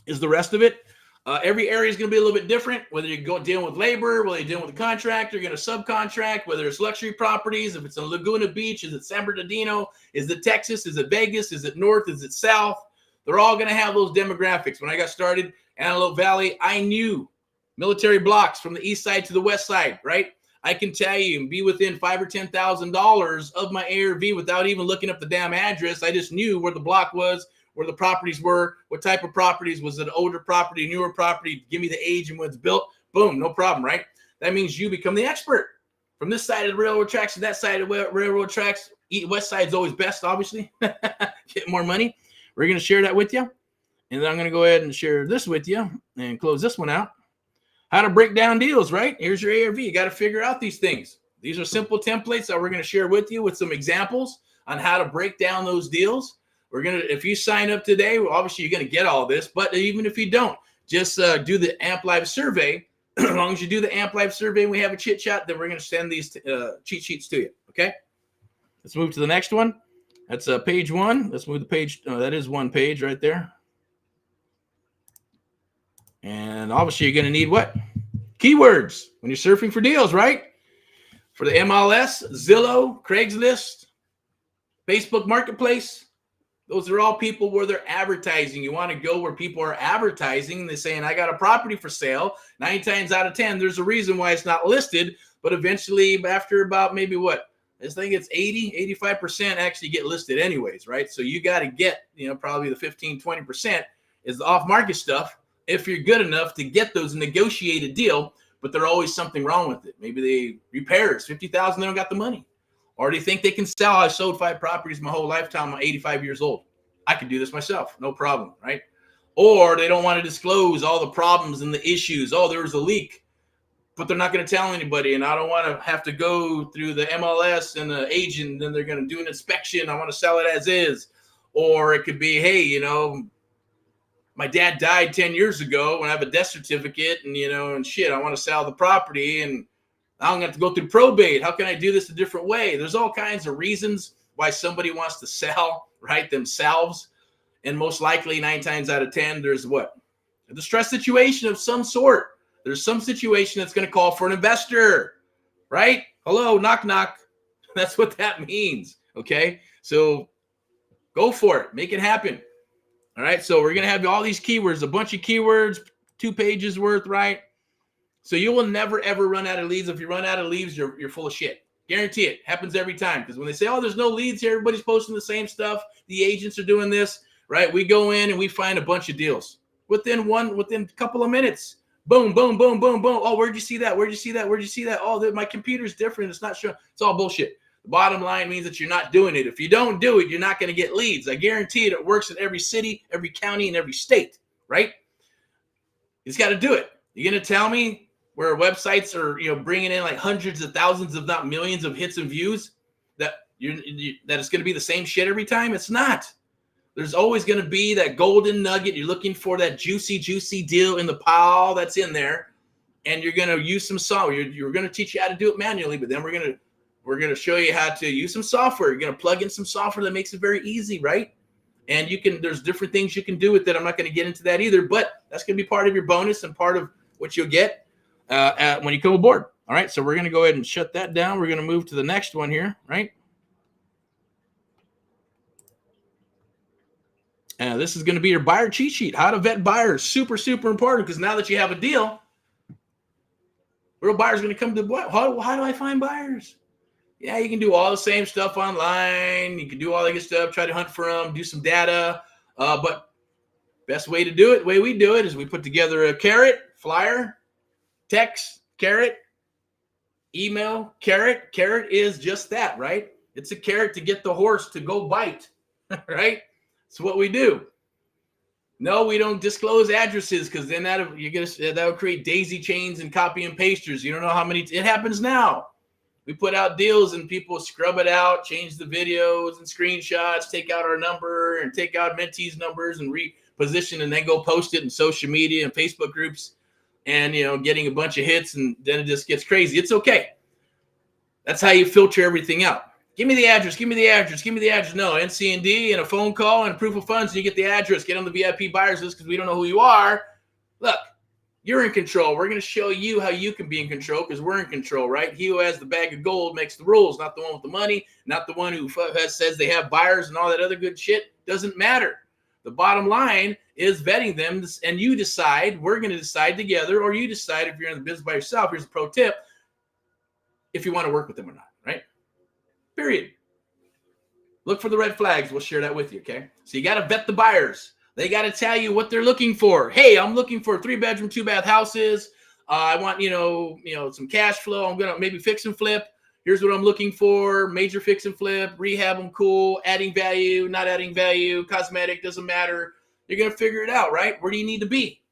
Is the rest of it. Every area is going to be a little bit different, whether you're dealing with labor, whether you're dealing with a contractor, you're going to subcontract, whether it's luxury properties, if it's in Laguna Beach, is it San Bernardino, is it Texas, is it Vegas, is it North, is it South? They're all going to have those demographics. When I got started, Antelope Valley, I knew military blocks from the east side to the west side, right? I can tell you and be within $5,000 or $10,000 of my ARV without even looking up the damn address. I just knew where the block was, where the properties were, what type of properties. Was it an older property, newer property? Give me the age and when it's built. Boom, no problem, right? That means you become the expert. From this side of the railroad tracks to that side of the railroad tracks, west side is always best, obviously. Get more money. We're going to share that with you. And then I'm going to go ahead and share this with you and close this one out. How to break down deals, right? Here's your ARV. You got to figure out these things. These are simple templates that we're going to share with you with some examples on how to break down those deals. We're going to, if you sign up today, well, obviously you're going to get all this, but even if you don't, just do the Amp Live survey. As long as you do the Amp Live survey and we have a chit chat, then we're going to send these cheat sheets to you. Okay. Let's move to the next one. That's page one. Let's move the page. That is one page right there. And obviously you're going to need what? Keywords when you're surfing for deals, right? For the MLS, Zillow, Craigslist, Facebook Marketplace. Those are all people where they're advertising. You want to go where people are advertising. They're saying, I got a property for sale. 9 times out of 10, there's a reason why it's not listed. But eventually, after about maybe what? I think it's 80, 85% actually get listed anyways, right? So you got to get, probably the 15, 20% is the off-market stuff if you're good enough to get those negotiated deal, but there's always something wrong with it. Maybe they repairs, $50,000, they don't got the money. Or they think they can sell. I sold 5 properties my whole lifetime. I'm 85 years old. I could do this myself. No problem, right? Or they don't want to disclose all the problems and the issues. Oh, there was a leak, but they're not going to tell anybody. And I don't want to have to go through the MLS and the agent. Then they're going to do an inspection. I want to sell it as is. Or it could be, hey, my dad died 10 years ago and I have a death certificate and, and shit, I want to sell the property and I'm going to have to go through probate. How can I do this a different way? There's all kinds of reasons why somebody wants to sell, right, themselves. And most likely 9 times out of 10, there's what? A distress situation of some sort. There's some situation that's going to call for an investor, right? Hello, knock, knock. That's what that means, okay? So go for it. Make it happen. All right, so we're going to have all these keywords, a bunch of keywords, 2 pages worth, right? So you will never, ever run out of leads. If you run out of leads, you're full of shit. Guarantee it. Happens every time. Because when they say, oh, there's no leads here, everybody's posting the same stuff. The agents are doing this, right? We go in and we find a bunch of deals. Within a couple of minutes. Boom, boom, boom, boom, boom. Oh, where'd you see that? Where'd you see that? Where'd you see that? Oh, my computer's different. It's not showing. It's all bullshit. The bottom line means that you're not doing it. If you don't do it, you're not going to get leads. I guarantee it works in every city, every county, and every state, right? You just got to do it. You're going to tell me where websites are, bringing in like hundreds of thousands, if not millions of hits and views, that it's going to be the same shit every time? It's not. There's always going to be that golden nugget. You're looking for that juicy deal in the pile that's in there, and you're going to use some software. You're going to teach you how to do it manually, but then we're going to show you how to use some software. You're going to plug in some software that makes it very easy, right? And there's different things you can do with it. I'm not going to get into that either, but that's going to be part of your bonus and part of what you'll get when you come aboard. All right, so we're going to go ahead and shut that down. We're going to move to the next one here, right? This is going to be your buyer cheat sheet. How to vet buyers. Super, super important, because now that you have a deal, real buyers are going to come to what? How do I find buyers? Yeah, you can do all the same stuff online. You can do all that good stuff. Try to hunt for them. Do some data. But best way to do it, the way we do it, is we put together a carrot, flyer, text, carrot, email, carrot. Carrot is just that, right? It's a carrot to get the horse to go bite, right? It's what we do. No, we don't disclose addresses, because then that would create daisy chains and copy and pasters. You don't know how many. It happens now. We put out deals and people scrub it out, change the videos and screenshots, take out our number and take out mentees' numbers and reposition, and then go post it in social media and Facebook groups, and getting a bunch of hits, and then it just gets crazy. It's okay. That's how you filter everything out. Give me the address. Give me the address. Give me the address. No, NC&D and a phone call and proof of funds, and you get the address. Get on the VIP buyers list, because we don't know who you are. Look, you're in control. We're going to show you how you can be in control, because we're in control, right? He who has the bag of gold makes the rules, not the one with the money, not the one who says they have buyers and all that other good shit. Doesn't matter. The bottom line is vetting them, and you decide. We're going to decide together, or you decide if you're in the business by yourself. Here's a pro tip: if you want to work with them or not, right? Period. Look for the red flags. We'll share that with you, okay? So you got to vet the buyers. They got to tell you what they're looking for. Hey, I'm looking for 3-bedroom, 2-bath houses. I want, some cash flow. I'm going to maybe fix and flip. Here's what I'm looking for. Major fix and flip, rehab them, cool, adding value, not adding value, cosmetic, doesn't matter. You're going to figure it out, right? Where do you need to be?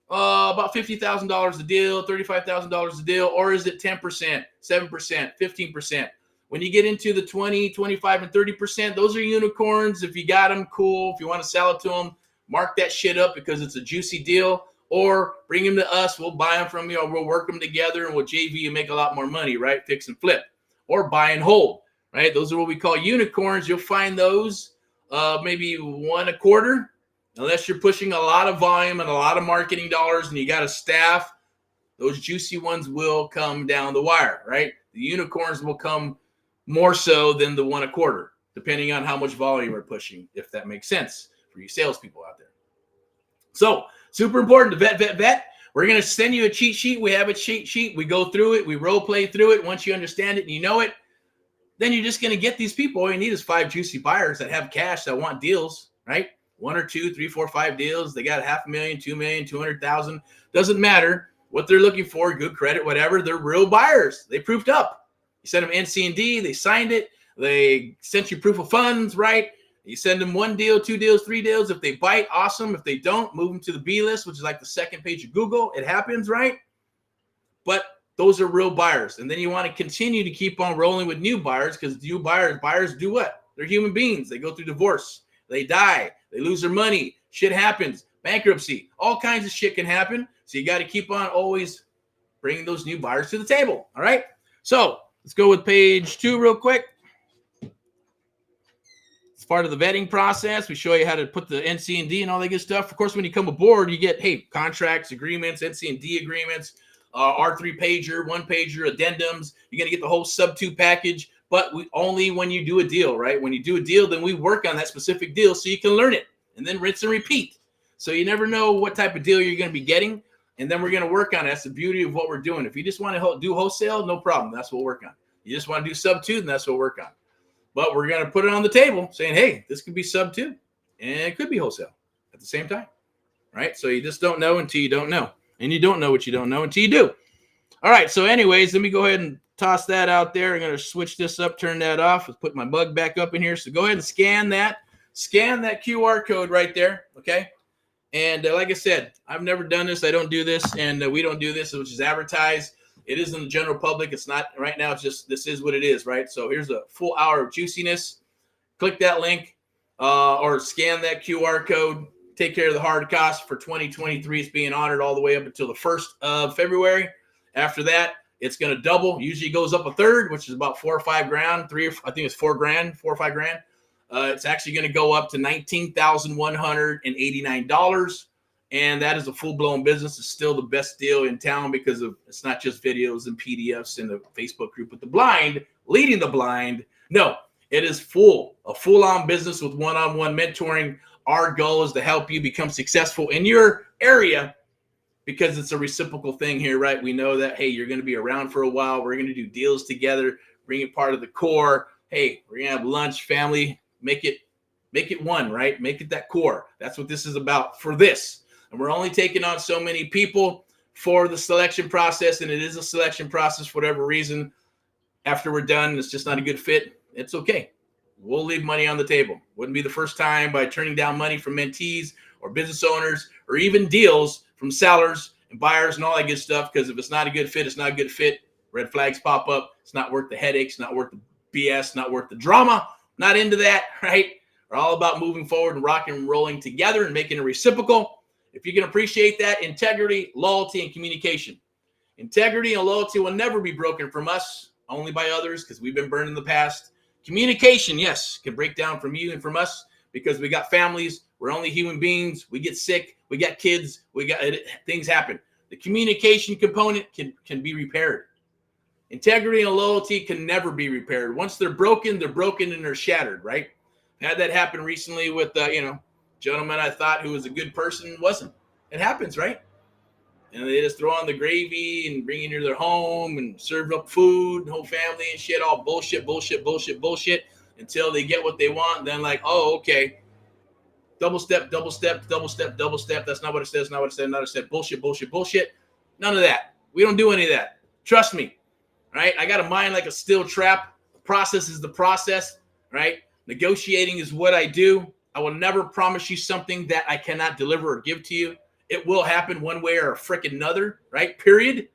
About $50,000 a deal, $35,000 a deal, or is it 10%, 7%, 15%? When you get into the 20, 25, and 30%, those are unicorns. If you got them, cool. If you want to sell it to them, mark that shit up, because it's a juicy deal. Or bring them to us. We'll buy them from you. We'll work them together, and we'll JV and make a lot more money, right? Fix and flip. Or buy and hold. right? Those are what we call unicorns. You'll find those maybe one a quarter, unless you're pushing a lot of volume and a lot of marketing dollars and you got a staff. Those juicy ones will come down the wire, right? The unicorns will come more so than the one a quarter, depending on how much volume we're pushing, if that makes sense for you salespeople out there. So, super important to vet. We're going to send you a cheat sheet. We have a cheat sheet. We go through it. We role play through it. Once you understand it and you know it, then you're just going to get these people. All you need is 5 juicy buyers that have cash that want deals, right? 1 or 2, 3, 4, 5 deals. They got $500,000, $2 million, 200,000. Doesn't matter what they're looking for, good credit, whatever. They're real buyers. They proofed up. You sent them NC&D. They signed it. They sent you proof of funds, right? You send them 1 deal, 2 deals, 3 deals. If they bite, awesome. If they don't, move them to the B list, which is like the second page of Google. It happens, right? But those are real buyers. And then you want to continue to keep on rolling with new buyers, because new buyers do what? They're human beings. They go through divorce. They die. They lose their money. Shit happens. Bankruptcy. All kinds of shit can happen. So you got to keep on always bringing those new buyers to the table. All right? So let's go with page 2 real quick. It's part of the vetting process. We show you how to put the NC&D and all that good stuff. Of course, when you come aboard, you get, hey, contracts, agreements, NC&D agreements, R3 pager, 1 pager, addendums. You're going to get the whole SUBTO package, but only when you do a deal, right? When you do a deal, then we work on that specific deal so you can learn it and then rinse and repeat. So you never know what type of deal you're going to be getting, and then we're going to work on it. That's the beauty of what we're doing. If you just want to do wholesale, no problem. That's what we'll work on. You just want to do SUBTO, then that's what we'll work on. But we're going to put it on the table saying, hey, this could be SUBTO and it could be wholesale at the same time, right? So you just don't know until you don't know. And you don't know what you don't know until you do. All right, so anyways, let me go ahead and toss that out there. I'm going to switch this up, turn that off. Let's put my mug back up in here. So go ahead and scan that. Scan that QR code right there, okay? And like I said, I've never done this. I don't do this, and we don't do this, which is advertised. It is in the general public. It's not right now. It's just this is what it is, right? So here's a full hour of juiciness. Click that link or scan that QR code. Take care of the hard cost for 2023. It's being honored all the way up until the 1st of February. After that, it's going to double. Usually it goes up a third, which is about $4 or $5 grand. I think it's $4 or $5 grand. It's actually going to go up to $19,189. And that is a full-blown business. It's still the best deal in town because of it's not just videos and PDFs in the Facebook group with the blind, leading the blind. No, it is a full-on business with one-on-one mentoring. Our goal is to help you become successful in your area because it's a reciprocal thing here, right? We know that, hey, you're going to be around for a while. We're going to do deals together, bring it part of the core. Hey, we're going to have lunch, family, make it one, right? Make it that core. That's what this is about for this. And we're only taking on so many people for the selection process, and it is a selection process for whatever reason. After we're done, it's just not a good fit. It's okay. We'll leave money on the table. Wouldn't be the first time by turning down money from mentees or business owners or even deals from sellers and buyers and all that good stuff, because if it's not a good fit, it's not a good fit. Red flags pop up. It's not worth the headaches, not worth the BS, not worth the drama. Not into that, right? We're all about moving forward and rocking and rolling together and making it reciprocal. If you can appreciate that, integrity, loyalty, and communication. Integrity and loyalty will never be broken from us, only by others, because we've been burned in the past. Communication, yes, can break down from you and from us because we got families. We're only human beings. We get sick. We got kids. Things happen. The communication component can be repaired. Integrity and loyalty can never be repaired. Once they're broken and they're shattered, right? Had that happen recently with, gentleman I thought who was a good person wasn't. It happens, right? And they just throw on the gravy and bring you to their home and serve up food, the whole family and shit, all bullshit, until they get what they want. And then like, oh, okay. Double step. That's not what it says, not what it said, not what it said. Bullshit. None of that. We don't do any of that. Trust me, right? I got a mind like a steel trap. The process is the process, right? Negotiating is what I do. I will never promise you something that I cannot deliver or give to you. It will happen one way or a frickin' another, right? Period.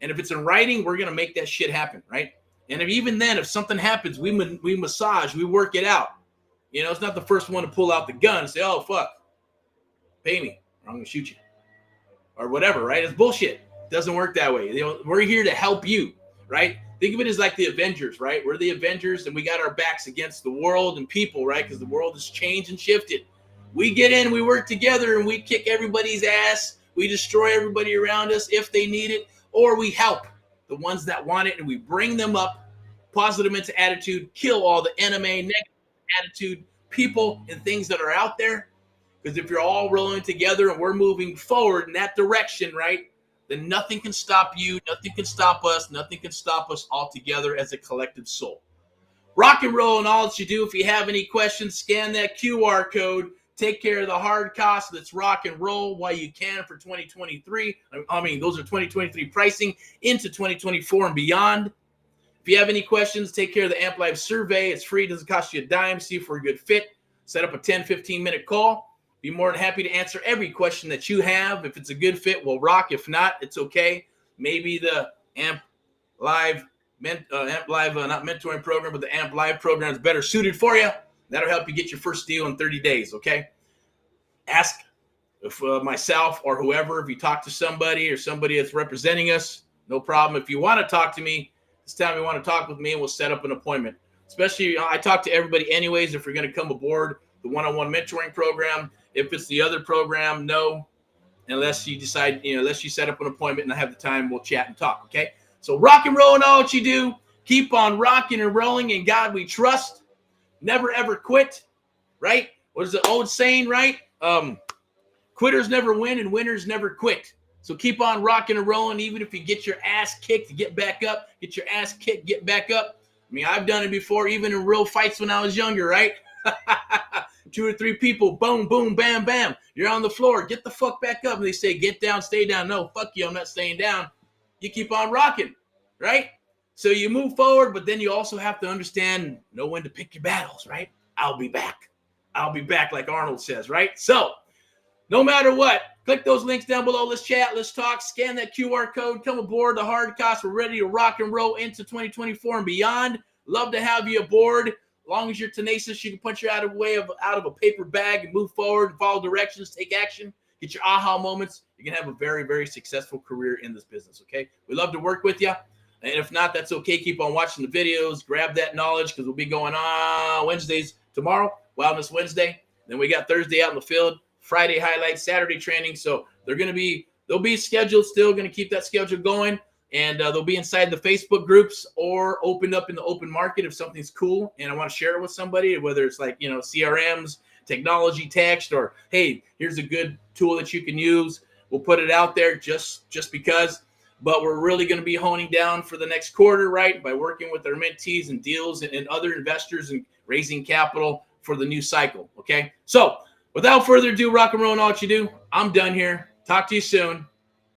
And if it's in writing, we're going to make that shit happen, right? And even then, if something happens, we massage, we work it out. It's not the first one to pull out the gun and say, oh, fuck, pay me or I'm going to shoot you or whatever, right? It's bullshit. It doesn't work that way. We're here to help you, right? Think of it as like the Avengers, right? We're the Avengers, and we got our backs against the world and people, right? Because the world has changed and shifted. We get in, we work together, and we kick everybody's ass. We destroy everybody around us if they need it, or we help the ones that want it, and we bring them up, positive mental attitude, kill all the enemy, negative attitude, people, and things that are out there. Because if you're all rolling together and we're moving forward in that direction, right, then nothing can stop you, nothing can stop us, nothing can stop us all together as a collective soul. Rock and roll and all that you do. If you have any questions, scan that QR code. Take care of the hard costs. Let's rock and roll while you can for 2023. I mean, those are 2023 pricing into 2024 and beyond. If you have any questions, take care of the Amp Live survey. It's free. It doesn't cost you a dime. See if we're a good fit. Set up a 10, 15-minute call. Be more than happy to answer every question that you have. If it's a good fit, we'll rock. If not, it's okay. Maybe the Amp Live, not mentoring program, but the Amp Live program is better suited for you. That'll help you get your first deal in 30 days, okay? Ask if myself or whoever, if you talk to somebody or somebody that's representing us, no problem. If you want to talk to me, this time you want to talk with me, and we'll set up an appointment. Especially, I talk to everybody anyways if you're going to come aboard the one-on-one mentoring program. If it's the other program, no, unless you decide, unless you set up an appointment and I have the time, we'll chat and talk, okay? So rock and roll in all that you do. Keep on rocking and rolling. In God we trust. Never, ever quit, right? What is the old saying, right? Quitters never win and winners never quit. So keep on rocking and rolling. Even if you get your ass kicked, get back up. Get your ass kicked, get back up. I mean, I've done it before, even in real fights when I was younger, right? 2 or 3 people, boom, boom, bam, bam. You're on the floor. Get the fuck back up. And they say, get down, stay down. No, fuck you. I'm not staying down. You keep on rocking, right? So you move forward, but then you also have to understand, know when to pick your battles, right? I'll be back. I'll be back, like Arnold says, right? So no matter what, click those links down below. Let's chat. Let's talk. Scan that QR code. Come aboard the hard costs. We're ready to rock and roll into 2024 and beyond. Love to have you aboard. As long as you're tenacious, you can punch your out of a paper bag and move forward, follow directions, take action, get your aha moments. You can have a very, very successful career in this business, okay? We love to work with you. And if not, that's okay. Keep on watching the videos. Grab that knowledge because we'll be going on Wednesdays tomorrow, Wellness Wednesday. Then we got Thursday out in the field, Friday highlights, Saturday training. So they'll be scheduled still, going to keep that schedule going. And they'll be inside the Facebook groups or opened up in the open market if something's cool and I want to share it with somebody, whether it's like, CRMs, technology, text, or, hey, here's a good tool that you can use. We'll put it out there just because. But we're really going to be honing down for the next quarter, right, by working with our mentees and deals and other investors and raising capital for the new cycle, okay? So without further ado, rock and roll and all that you do. I'm done here. Talk to you soon.